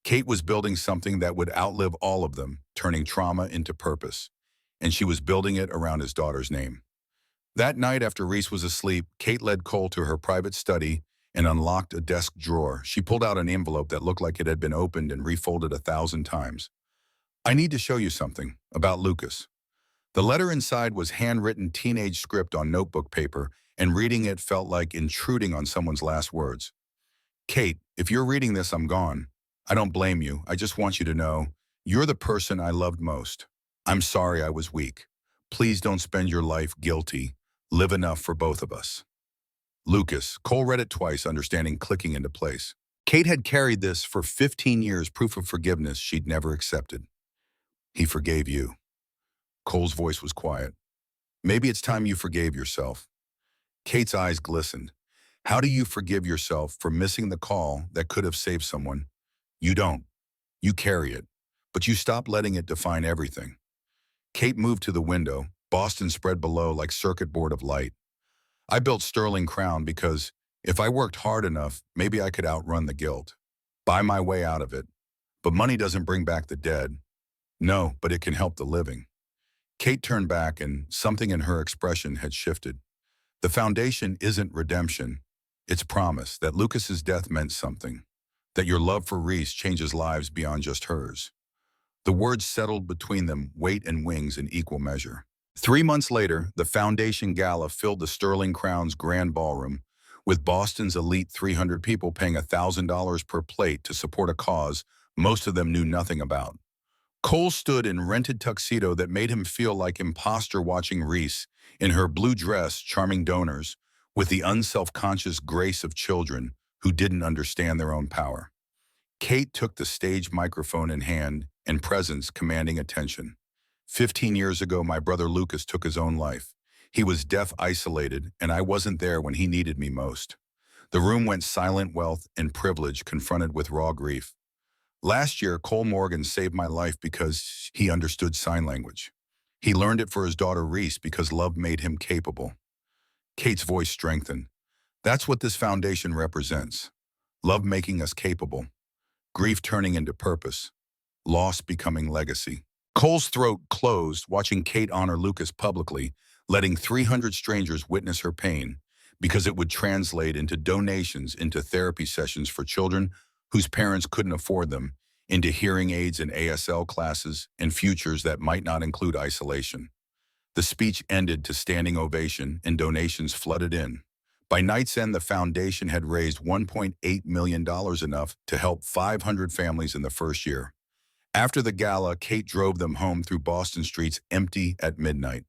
Kate was building something that would outlive all of them, turning trauma into purpose. And she was building it around his daughter's name. That night, after Reese was asleep, Kate led Cole to her private study and unlocked a desk drawer. She pulled out an envelope that looked like it had been opened and refolded 1,000 times. "I need to show you something about Lucas." The letter inside was handwritten teenage script on notebook paper, and reading it felt like intruding on someone's last words. "Kate, if you're reading this, I'm gone. I don't blame you. I just want you to know you're the person I loved most. I'm sorry I was weak. Please don't spend your life guilty. Live enough for both of us. Lucas." Cole read it twice, understanding clicking into place. Kate had carried this for 15 years, proof of forgiveness she'd never accepted. "He forgave you." Cole's voice was quiet. "Maybe it's time you forgave yourself." Kate's eyes glistened. "How do you forgive yourself for missing the call that could have saved someone?" "You don't. You carry it. But you stop letting it define everything." Kate moved to the window, Boston spread below like circuit board of light. "I built Sterling Crown because if I worked hard enough, maybe I could outrun the guilt. Buy my way out of it. But money doesn't bring back the dead." "No, but it can help the living." Kate turned back, and something in her expression had shifted. "The foundation isn't redemption. It's promise that Lucas's death meant something, that your love for Reese changes lives beyond just hers." The words settled between them, weight and wings in equal measure. 3 months later, the foundation gala filled the Sterling Crown's grand ballroom, with Boston's elite 300 people paying $1,000 per plate to support a cause most of them knew nothing about. Cole stood in rented tuxedo that made him feel like imposter watching Reese, in her blue dress, charming donors, with the unself-conscious grace of children who didn't understand their own power. Kate took the stage microphone in hand and presence commanding attention. 15 years ago, my brother Lucas took his own life. He was deaf, isolated, and I wasn't there when he needed me most. The room went silent. Wealth and privilege confronted with raw grief. Last year, Cole Morgan saved my life because he understood sign language. He learned it for his daughter Reese because love made him capable. Kate's voice strengthened. That's what this foundation represents. Love making us capable. Grief turning into purpose. Loss becoming legacy. Cole's throat closed, watching Kate honor Lucas publicly, letting 300 strangers witness her pain, because it would translate into donations, into therapy sessions for children whose parents couldn't afford them, into hearing aids and ASL classes and futures that might not include isolation. The speech ended to standing ovation and donations flooded in. By night's end, the foundation had raised $1.8 million, enough to help 500 families in the first year. After the gala, Kate drove them home through Boston streets empty at midnight.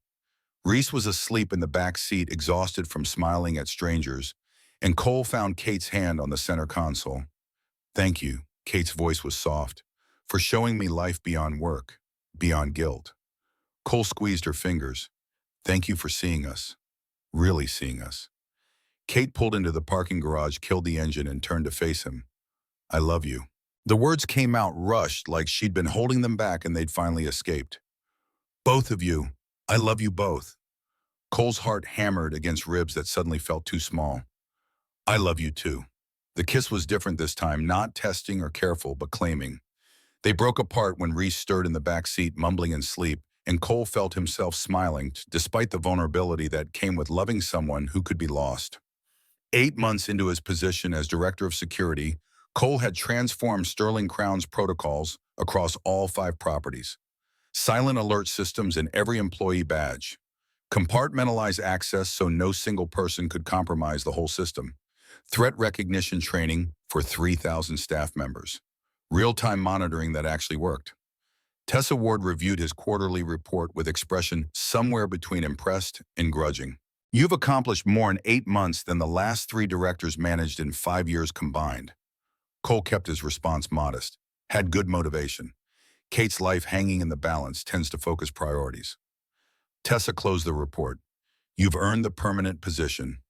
Reese was asleep in the back seat, exhausted from smiling at strangers, and Cole found Kate's hand on the center console. "Thank you," Kate's voice was soft, "for showing me life beyond work, beyond guilt." Cole squeezed her fingers. "Thank you for seeing us. Really seeing us." Kate pulled into the parking garage, killed the engine, and turned to face him. "I love you." The words came out rushed, like she'd been holding them back and they'd finally escaped. "Both of you. I love you both." Cole's heart hammered against ribs that suddenly felt too small. "I love you too." The kiss was different this time, not testing or careful, but claiming. They broke apart when Reese stirred in the back seat, mumbling in sleep, and Cole felt himself smiling, despite the vulnerability that came with loving someone who could be lost. 8 months into his position as director of security, Cole had transformed Sterling Crown's protocols across all 5 properties. Silent alert systems in every employee badge. Compartmentalized access so no single person could compromise the whole system. Threat recognition training for 3,000 staff members. Real-time monitoring that actually worked. Tessa Ward reviewed his quarterly report with expression somewhere between impressed and grudging. "You've accomplished more in 8 months than the last 3 directors managed in 5 years combined." Cole kept his response modest, had good motivation. Kate's life hanging in the balance tends to focus priorities. Tessa closed the report. "You've earned the permanent position.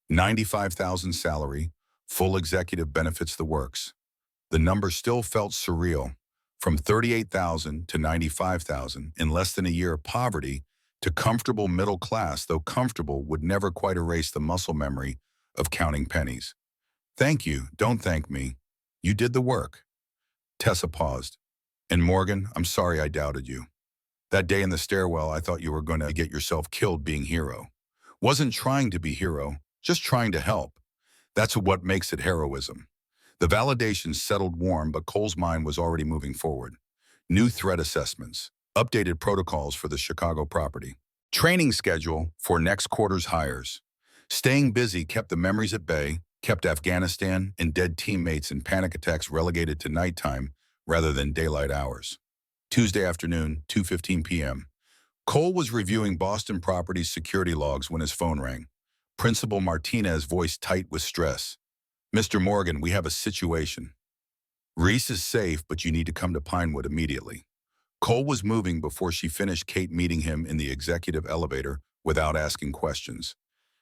95,000 salary, full executive benefits, the works." The number still felt surreal. From 38,000 to 95,000 in less than a year of poverty to comfortable middle class, though comfortable would never quite erase the muscle memory of counting pennies. "Thank you, don't thank me. You did the work." Tessa paused. "And Morgan, I'm sorry I doubted you. That day in the stairwell, I thought you were going to get yourself killed being hero. Wasn't trying to be hero, just trying to help. That's what makes it heroism." The validation settled warm, but Cole's mind was already moving forward. New threat assessments, updated protocols for the Chicago property, training schedule for next quarter's hires. Staying busy kept the memories at bay, kept Afghanistan and dead teammates and panic attacks relegated to nighttime rather than daylight hours. Tuesday afternoon, 2:15 p.m. Cole was reviewing Boston Properties security logs when his phone rang. Principal Martinez, voice tight with stress. "Mr. Morgan, we have a situation. Reese is safe, but you need to come to Pinewood immediately." Cole was moving before she finished Kate meeting him in the executive elevator without asking questions.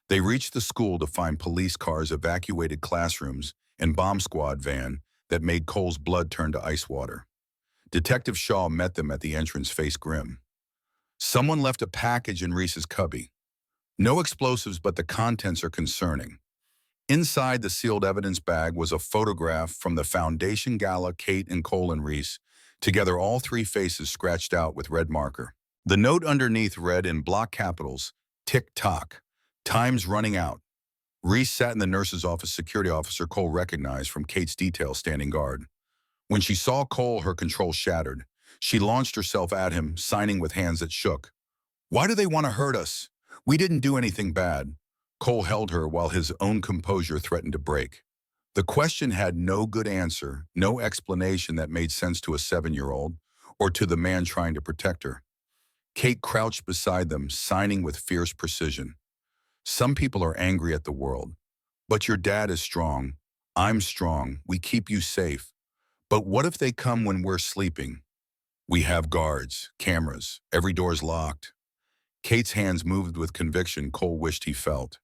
They reached the school to find police cars, evacuated classrooms, and bomb squad van that made Cole's blood turn to ice water. Detective Shaw met them at the entrance, face grim. "Someone left a package in Reese's cubby. No explosives, but the contents are concerning." Inside the sealed evidence bag was a photograph from the foundation gala. Kate and Cole and Reese, together, all 3 faces scratched out with red marker. The note underneath read in block capitals, "Tick-tock. Time's running out." Reese sat in the nurse's office. Security officer Cole recognized from Kate's detail standing guard. When she saw Cole, her control shattered. She launched herself at him, signing with hands that shook. "Why do they want to hurt us? We didn't do anything bad." Cole held her while his own composure threatened to break. The question had no good answer, no explanation that made sense to a 7-year-old or to the man trying to protect her. Kate crouched beside them, signing with fierce precision. "Some people are angry at the world. But your dad is strong. I'm strong. We keep you safe. But what if they come when we're sleeping? We have guards, cameras, every door's locked." Kate's hands moved with conviction Cole wished he felt.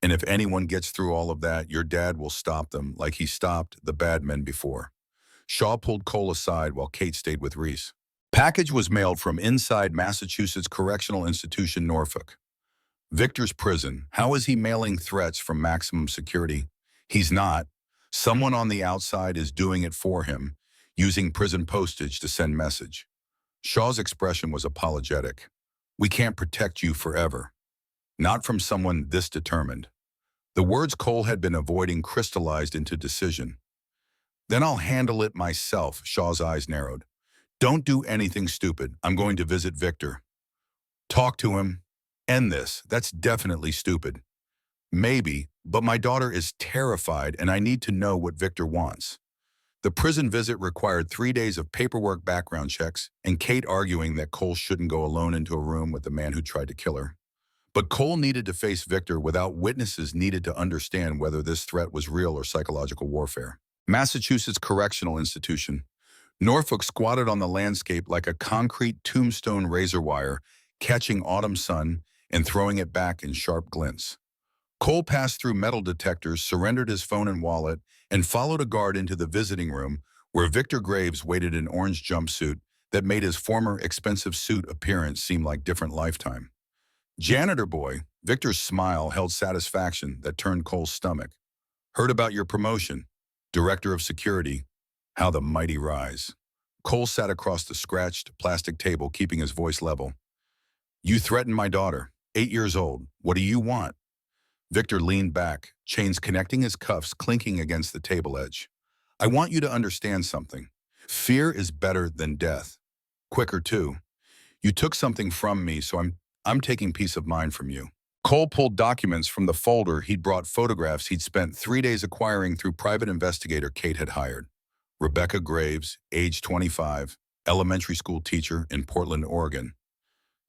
"And if anyone gets through all of that, your dad will stop them like he stopped the bad men before." Shaw pulled Cole aside while Kate stayed with Reese. Package was mailed from inside Massachusetts Correctional Institution, Norfolk. "Victor's prison. How is he mailing threats from maximum security? He's not. Someone on the outside is doing it for him, using prison postage to send message." Shaw's expression was apologetic. "We can't protect you forever. Not from someone this determined." The words Cole had been avoiding crystallized into decision. Then I'll handle it myself, Shaw's eyes narrowed. Don't do anything stupid. I'm going to visit Victor. Talk to him. End this. That's definitely stupid. Maybe, but my daughter is terrified and I need to know what Victor wants. The prison visit required 3 days of paperwork background checks and Kate arguing that Cole shouldn't go alone into a room with the man who tried to kill her. But Cole needed to face Victor without witnesses needed to understand whether this threat was real or psychological warfare. Massachusetts Correctional Institution. Norfolk squatted on the landscape like a concrete tombstone razor wire, catching autumn sun and throwing it back in sharp glints. Cole passed through metal detectors, surrendered his phone and wallet, and followed a guard into the visiting room where Victor Graves waited in an orange jumpsuit that made his former expensive suit appearance seem like different lifetime. Janitor boy, Victor's smile held satisfaction that turned Cole's stomach. Heard about your promotion. Director of Security. How the mighty rise. Cole sat across the scratched plastic table, keeping his voice level. You threatened my daughter, 8 years old. What do you want? Victor leaned back, chains connecting his cuffs clinking against the table edge. I want you to understand something. Fear is better than death. Quicker too. You took something from me, so I'm taking peace of mind from you. Cole pulled documents from the folder he'd brought photographs he'd spent 3 days acquiring through private investigator Kate had hired. Rebecca Graves, age 25, elementary school teacher in Portland, Oregon.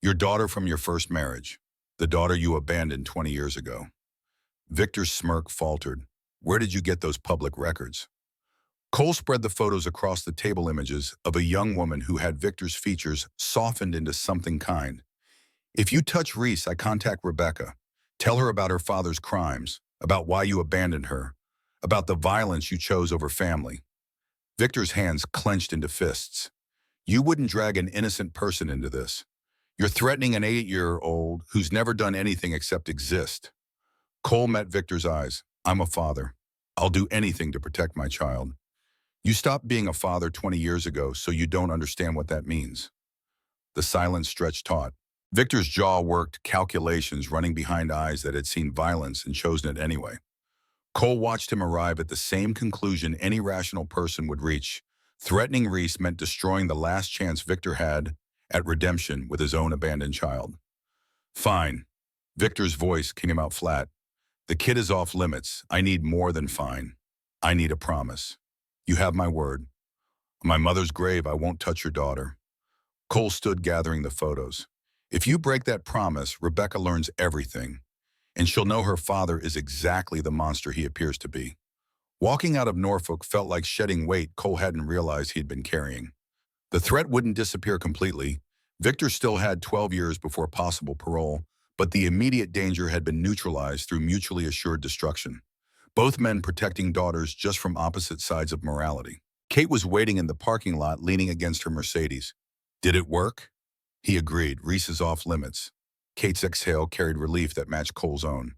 Your daughter from your first marriage. The daughter you abandoned 20 years ago. Victor's smirk faltered. Where did you get those public records? Cole spread the photos across the table images of a young woman who had Victor's features softened into something kind. If you touch Reese, I contact Rebecca. Tell her about her father's crimes, about why you abandoned her, about the violence you chose over family. Victor's hands clenched into fists. You wouldn't drag an innocent person into this. You're threatening an 8-year-old who's never done anything except exist. Cole met Victor's eyes. I'm a father. I'll do anything to protect my child. You stopped being a father 20 years ago, so you don't understand what that means. The silence stretched taut. Victor's jaw worked, calculations running behind eyes that had seen violence and chosen it anyway. Cole watched him arrive at the same conclusion any rational person would reach. Threatening Reese meant destroying the last chance Victor had at redemption with his own abandoned child. Fine. Victor's voice came out flat. The kid is off limits. I need more than fine. I need a promise. You have my word. On my mother's grave, I won't touch your daughter. Cole stood gathering the photos. If you break that promise, Rebecca learns everything, and she'll know her father is exactly the monster he appears to be. Walking out of Norfolk felt like shedding weight Cole hadn't realized he'd been carrying. The threat wouldn't disappear completely. Victor still had 12 years before possible parole, but the immediate danger had been neutralized through mutually assured destruction. Both men protecting daughters just from opposite sides of morality. Kate was waiting in the parking lot, leaning against her Mercedes. Did it work? He agreed. Reese is off limits. Kate's exhale carried relief that matched Cole's own.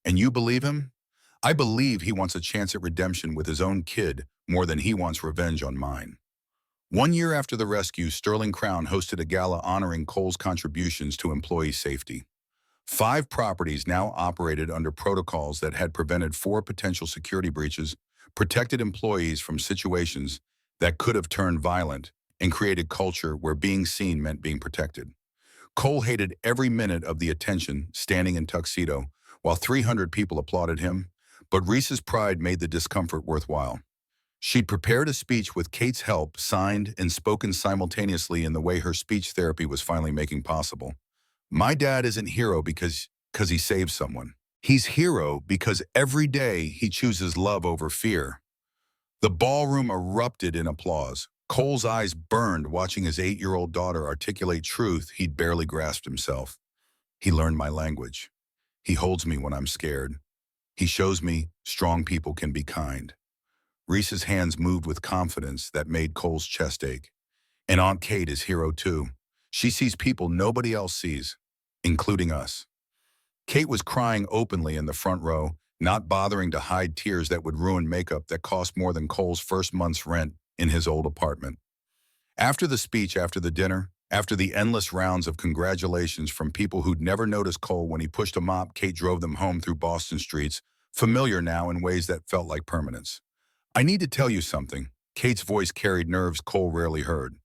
And you believe him? I believe he wants a chance at redemption with his own kid more than he wants revenge on mine. 1 year after the rescue, Sterling Crown hosted a gala honoring Cole's contributions to employee safety. 5 properties now operated under protocols that had prevented 4 potential security breaches, protected employees from situations that could have turned violent, and created culture where being seen meant being protected. Cole hated every minute of the attention, standing in tuxedo, while 300 people applauded him, but Reese's pride made the discomfort worthwhile. She'd prepared a speech with Kate's help, signed and spoken simultaneously in the way her speech therapy was finally making possible. My dad isn't hero because he saved someone. He's hero because every day he chooses love over fear. The ballroom erupted in applause. Cole's eyes burned watching his 8-year-old daughter articulate truth he'd barely grasped himself. He learned my language. He holds me when I'm scared. He shows me strong people can be kind. Reese's hands moved with confidence that made Cole's chest ache. And Aunt Kate is hero too. She sees people nobody else sees, including us. Kate was crying openly in the front row, not bothering to hide tears that would ruin makeup that cost more than Cole's first month's rent in his old apartment. After the speech, after the dinner, after the endless rounds of congratulations from people who'd never noticed Cole when he pushed a mop, Kate drove them home through Boston streets, familiar now in ways that felt like permanence. I need to tell you something. Kate's voice carried nerves Cole rarely heard.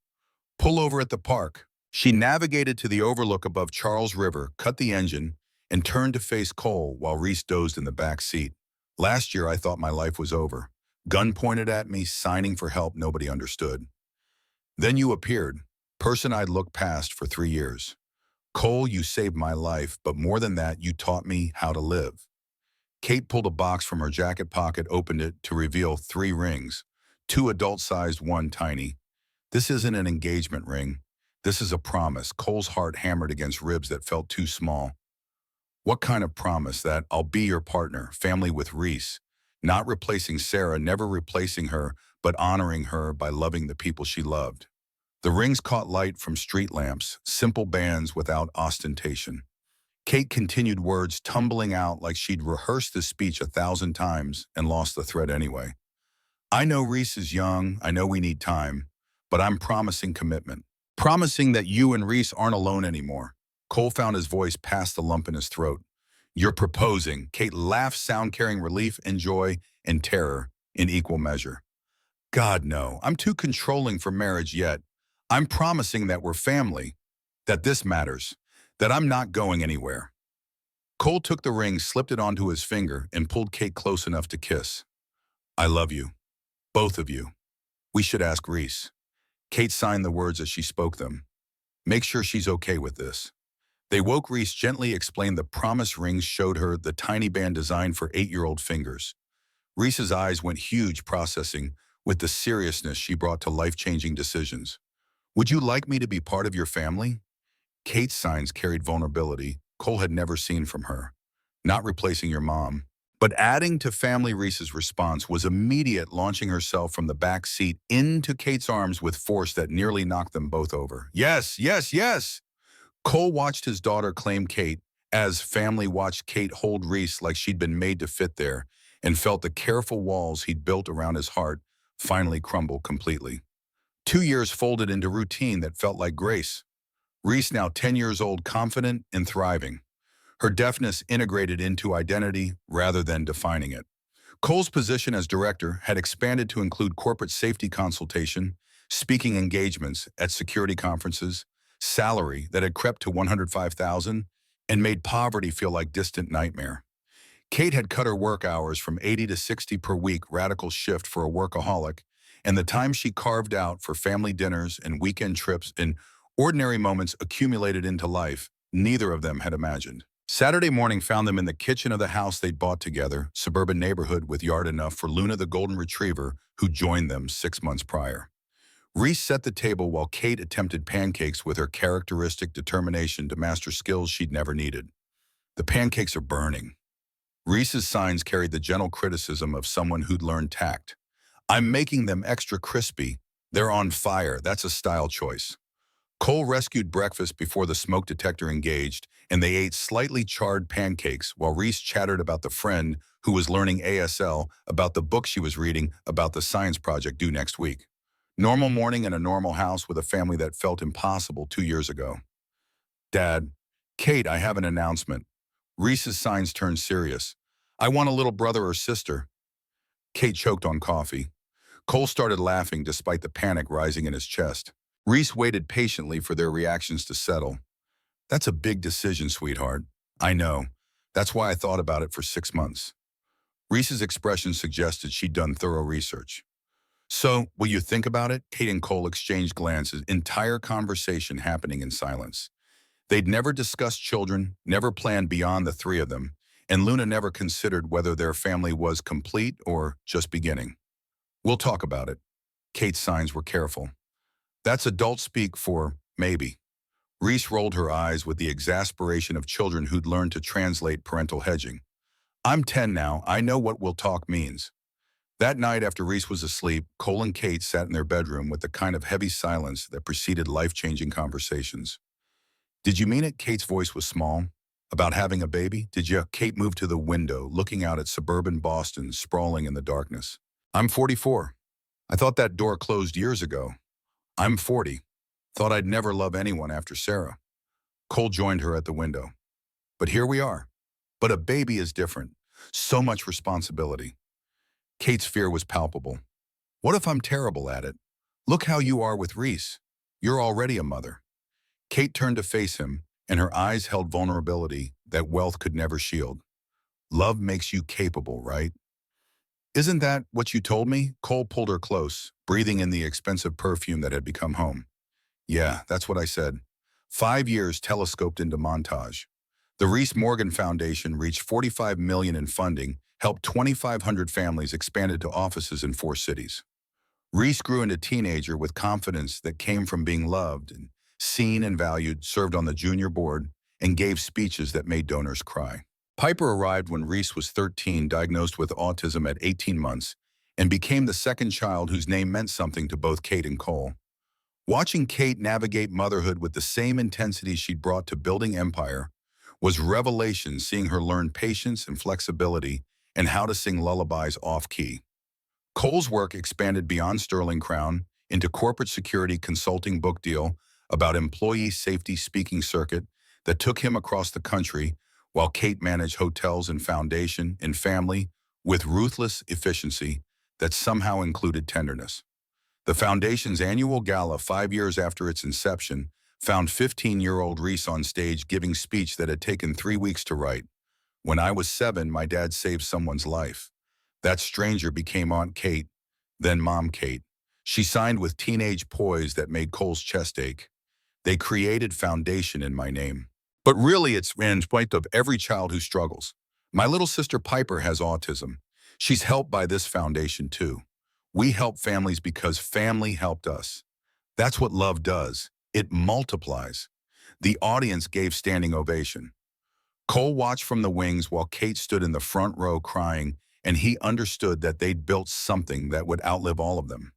Pull over at the park. She navigated to the overlook above Charles River, cut the engine, and turned to face Cole while Reese dozed in the back seat. Last year, I thought my life was over. Gun pointed at me, signing for help nobody understood. Then you appeared, person I'd looked past for 3 years. Cole, you saved my life, but more than that, you taught me how to live. Kate pulled a box from her jacket pocket, opened it to reveal 3 rings, 2 adult-sized, 1 tiny. This isn't an engagement ring. This is a promise. Cole's heart hammered against ribs that felt too small. What kind of promise? That I'll be your partner, family with Reese, not replacing Sarah, never replacing her, but honoring her by loving the people she loved. The rings caught light from street lamps, simple bands without ostentation. Kate continued, words tumbling out like she'd rehearsed this speech 1,000 times and lost the thread anyway. I know Reese is young, I know we need time, but I'm promising commitment. Promising that you and Reese aren't alone anymore. Cole found his voice past the lump in his throat. You're proposing. Kate laughed, sound carrying relief and joy and terror in equal measure. God, no, I'm too controlling for marriage yet. I'm promising that we're family, that this matters, that I'm not going anywhere. Cole took the ring, slipped it onto his finger, and pulled Kate close enough to kiss. I love you, both of you. We should ask Reese. Kate signed the words as she spoke them. Make sure she's okay with this. They woke Reese, gently explained the promise rings, showed her the tiny band designed for 8-year-old fingers. Reese's eyes went huge, processing with the seriousness she brought to life-changing decisions. Would you like me to be part of your family? Kate's signs carried vulnerability Cole had never seen from her. Not replacing your mom, but adding to family. Reese's response was immediate, launching herself from the back seat into Kate's arms with force that nearly knocked them both over. Yes, yes, yes! Cole watched his daughter claim Kate as family watched Kate hold Reese like she'd been made to fit there, and felt the careful walls he'd built around his heart finally crumble completely. 2 years folded into routine that felt like grace. Reese, now 10 years old, confident and thriving. Her deafness integrated into identity rather than defining it. Cole's position as director had expanded to include corporate safety consultation, speaking engagements at security conferences, salary that had crept to $105,000 and made poverty feel like distant nightmare. Kate had cut her work hours from 80 to 60 per week, radical shift for a workaholic, and the time she carved out for family dinners and weekend trips and ordinary moments accumulated into life neither of them had imagined. Saturday morning found them in the kitchen of the house they'd bought together, suburban neighborhood with yard enough for Luna the golden retriever who joined them 6 months prior. Reese set the table while Kate attempted pancakes with her characteristic determination to master skills she'd never needed. The pancakes are burning. Reese's signs carried the gentle criticism of someone who'd learned tact. I'm making them extra crispy. They're on fire. That's a style choice. Cole rescued breakfast before the smoke detector engaged, and they ate slightly charred pancakes while Reese chattered about the friend who was learning ASL, about the book she was reading, about the science project due next week. Normal morning in a normal house with a family that felt impossible 2 years ago. Dad, Kate, I have an announcement. Reese's signs turned serious. I want a little brother or sister. Kate choked on coffee. Cole started laughing despite the panic rising in his chest. Reese waited patiently for their reactions to settle. That's a big decision, sweetheart. I know. That's why I thought about it for 6 months. Reese's expression suggested she'd done thorough research. So, will you think about it? Kate and Cole exchanged glances, entire conversation happening in silence. They'd never discussed children, never planned beyond the 3 of them, and Luna never considered whether their family was complete or just beginning. We'll talk about it. Kate's signs were careful. That's adult speak for maybe. Reese rolled her eyes with the exasperation of children who'd learned to translate parental hedging. I'm 10 now, I know what we'll talk means. That night after Reese was asleep, Cole and Kate sat in their bedroom with the kind of heavy silence that preceded life-changing conversations. Did you mean it? Kate's voice was small. About having a baby? Did you? Kate moved to the window, looking out at suburban Boston sprawling in the darkness. I'm 44. I thought that door closed years ago. I'm 40. Thought I'd never love anyone after Sarah. Cole joined her at the window. But here we are. But a baby is different. So much responsibility. Kate's fear was palpable. What if I'm terrible at it? Look how you are with Reese. You're already a mother. Kate turned to face him, and her eyes held vulnerability that wealth could never shield. Love makes you capable, right? Isn't that what you told me? Cole pulled her close, breathing in the expensive perfume that had become home. Yeah, that's what I said. 5 years telescoped into montage. The Reese Morgan Foundation reached 45 million in funding, helped 2,500 families, expanded to offices in 4 cities. Reese grew into a teenager with confidence that came from being loved and seen and valued, served on the junior board, and gave speeches that made donors cry. Piper arrived when Reese was 13, diagnosed with autism at 18 months, and became the second child whose name meant something to both Kate and Cole. Watching Kate navigate motherhood with the same intensity she'd brought to building empire was revelation, seeing her learn patience and flexibility and how to sing lullabies off-key. Cole's work expanded beyond Sterling Crown into corporate security consulting book deal about employee safety speaking circuit that took him across the country, while Kate managed hotels and foundation and family with ruthless efficiency that somehow included tenderness. The foundation's annual gala, 5 years after its inception, found 15-year-old Reese on stage giving speech that had taken 3 weeks to write. When I was 7, my dad saved someone's life. That stranger became Aunt Kate, then Mom Kate. She signed with teenage poise that made Cole's chest ache. They created foundation in my name. But really, it's in spite of every child who struggles. My little sister Piper has autism. She's helped by this foundation too. We help families because family helped us. That's what love does. It multiplies. The audience gave standing ovation. Cole watched from the wings while Kate stood in the front row crying, and he understood that they'd built something that would outlive all of them.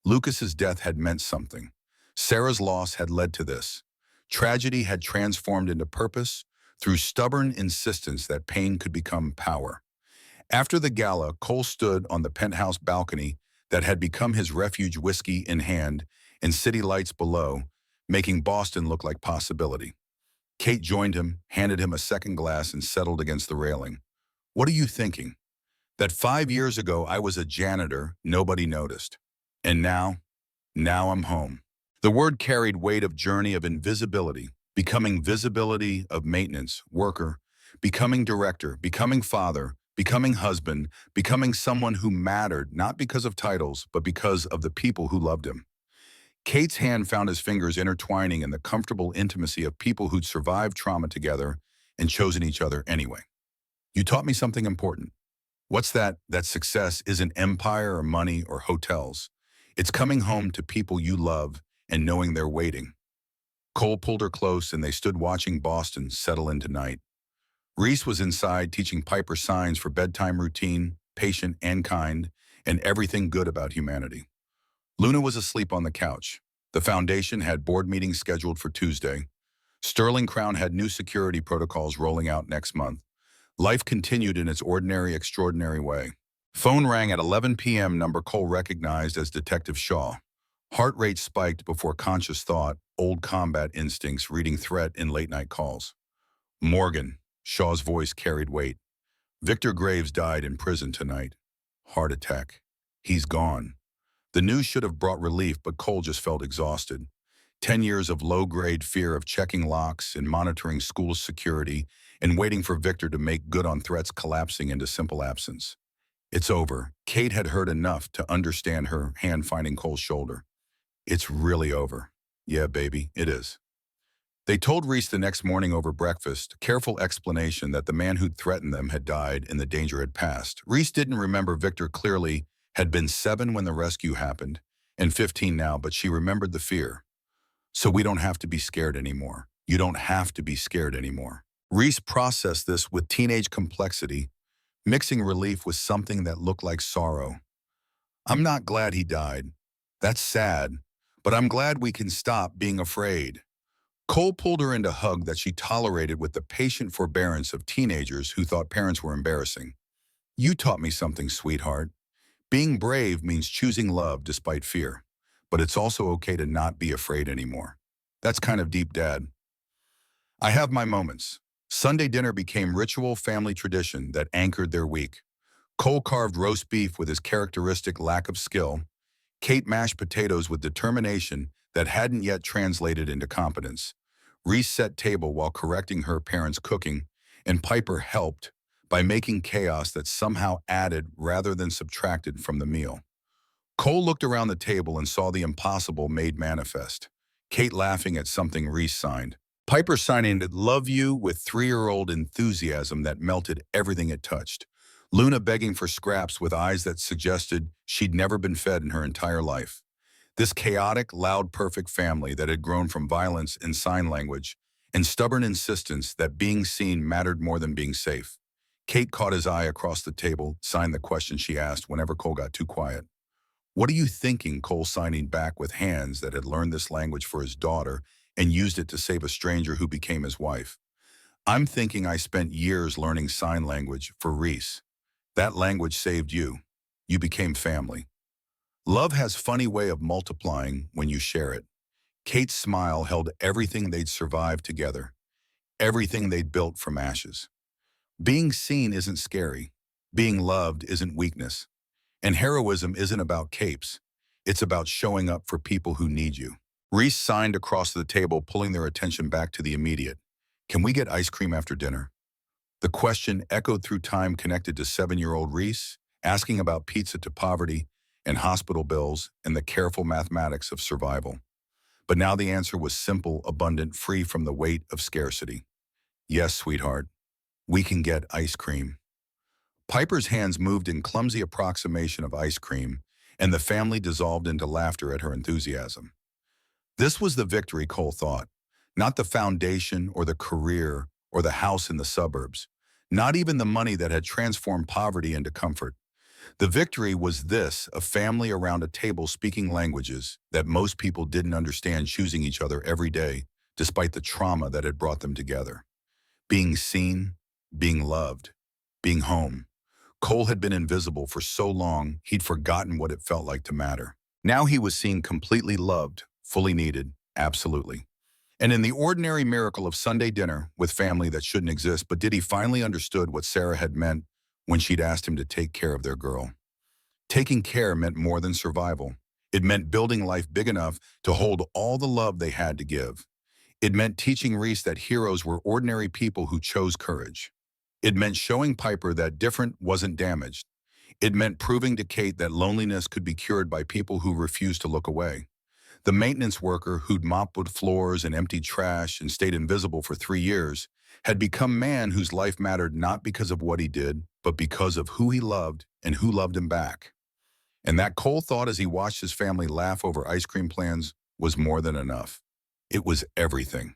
Lucas's death had meant something. Sarah's loss had led to this. Tragedy had transformed into purpose through stubborn insistence that pain could become power. After the gala, Cole stood on the penthouse balcony that had become his refuge, whiskey in hand and city lights below, making Boston look like possibility. Kate joined him, handed him a second glass, and settled against the railing. What are you thinking? That 5 years ago I was a janitor, nobody noticed. And now I'm home. The word carried weight of journey of invisibility, becoming visibility of maintenance, worker, becoming director, becoming father, becoming husband, becoming someone who mattered not because of titles, but because of the people who loved him. Kate's hand found his fingers intertwining in the comfortable intimacy of people who'd survived trauma together and chosen each other anyway. You taught me something important. What's that? That success isn't empire or money or hotels. It's coming home to people you love and knowing they're waiting. Cole pulled her close and they stood watching Boston settle into night. Reese was inside teaching Piper signs for bedtime routine, patient and kind, and everything good about humanity. Luna was asleep on the couch. The foundation had board meetings scheduled for Tuesday. Sterling Crown had new security protocols rolling out next month. Life continued in its ordinary, extraordinary way. Phone rang at 11 p.m. Number Cole recognized as Detective Shaw. Heart rate spiked before conscious thought, old combat instincts reading threat in late-night calls. Morgan. Shaw's voice carried weight. Victor Graves died in prison tonight. Heart attack. He's gone. The news should have brought relief, but Cole just felt exhausted. 10 years of low-grade fear of checking locks and monitoring school security and waiting for Victor to make good on threats collapsing into simple absence. It's over. Kate had heard enough to understand, her hand finding Cole's shoulder. It's really over. Yeah, baby, it is. They told Reese the next morning over breakfast, a careful explanation that the man who'd threatened them had died and the danger had passed. Reese didn't remember Victor clearly, had been 7 when the rescue happened, and 15 now, but she remembered the fear. So we don't have to be scared anymore. You don't have to be scared anymore. Reese processed this with teenage complexity, mixing relief with something that looked like sorrow. I'm not glad he died. That's sad, but I'm glad we can stop being afraid. Cole pulled her into a hug that she tolerated with the patient forbearance of teenagers who thought parents were embarrassing. You taught me something, sweetheart. Being brave means choosing love despite fear, but it's also okay to not be afraid anymore. That's kind of deep, Dad. I have my moments. Sunday dinner became ritual family tradition that anchored their week. Cole carved roast beef with his characteristic lack of skill. Kate mashed potatoes with determination that hadn't yet translated into competence. Reese set table while correcting her parents' cooking, and Piper helped by making chaos that somehow added rather than subtracted from the meal. Cole looked around the table and saw the impossible made manifest. Kate laughing at something Reese signed. Piper signing "Love You" with three-year-old enthusiasm that melted everything it touched. Luna begging for scraps with eyes that suggested she'd never been fed in her entire life. This chaotic, loud, perfect family that had grown from violence in sign language and stubborn insistence that being seen mattered more than being safe. Kate caught his eye across the table, signed the question she asked whenever Cole got too quiet. "What are you thinking?" Cole signing back with hands that had learned this language for his daughter and used it to save a stranger who became his wife. "I'm thinking I spent years learning sign language for Reese. That language saved you. You became family. Love has funny way of multiplying when you share it." Kate's smile held everything they'd survived together, everything they'd built from ashes. Being seen isn't scary. Being loved isn't weakness. And heroism isn't about capes. It's about showing up for people who need you. Reese signed across the table, pulling their attention back to the immediate. "Can we get ice cream after dinner?" The question echoed through time, connected to 7-year-old Reese, asking about pizza to poverty and hospital bills and the careful mathematics of survival. But now the answer was simple, abundant, free from the weight of scarcity. "Yes, sweetheart, we can get ice cream." Piper's hands moved in clumsy approximation of ice cream, and the family dissolved into laughter at her enthusiasm. This was the victory, Cole thought. Not the foundation or the career or the house in the suburbs. Not even the money that had transformed poverty into comfort. The victory was this: a family around a table speaking languages that most people didn't understand, choosing each other every day, despite the trauma that had brought them together. Being seen, being loved, being home. Cole had been invisible for so long, he'd forgotten what it felt like to matter. Now he was seen, completely loved, fully needed, absolutely. And in the ordinary miracle of Sunday dinner with family that shouldn't exist, but did he finally understood what Sarah had meant when she'd asked him to take care of their girl. Taking care meant more than survival. It meant building life big enough to hold all the love they had to give. It meant teaching Reese that heroes were ordinary people who chose courage. It meant showing Piper that different wasn't damaged. It meant proving to Kate that loneliness could be cured by people who refused to look away. The maintenance worker who'd mopped wood floors and emptied trash and stayed invisible for 3 years had become man whose life mattered not because of what he did, but because of who he loved and who loved him back. And that Cole thought as he watched his family laugh over ice cream plans was more than enough. It was everything.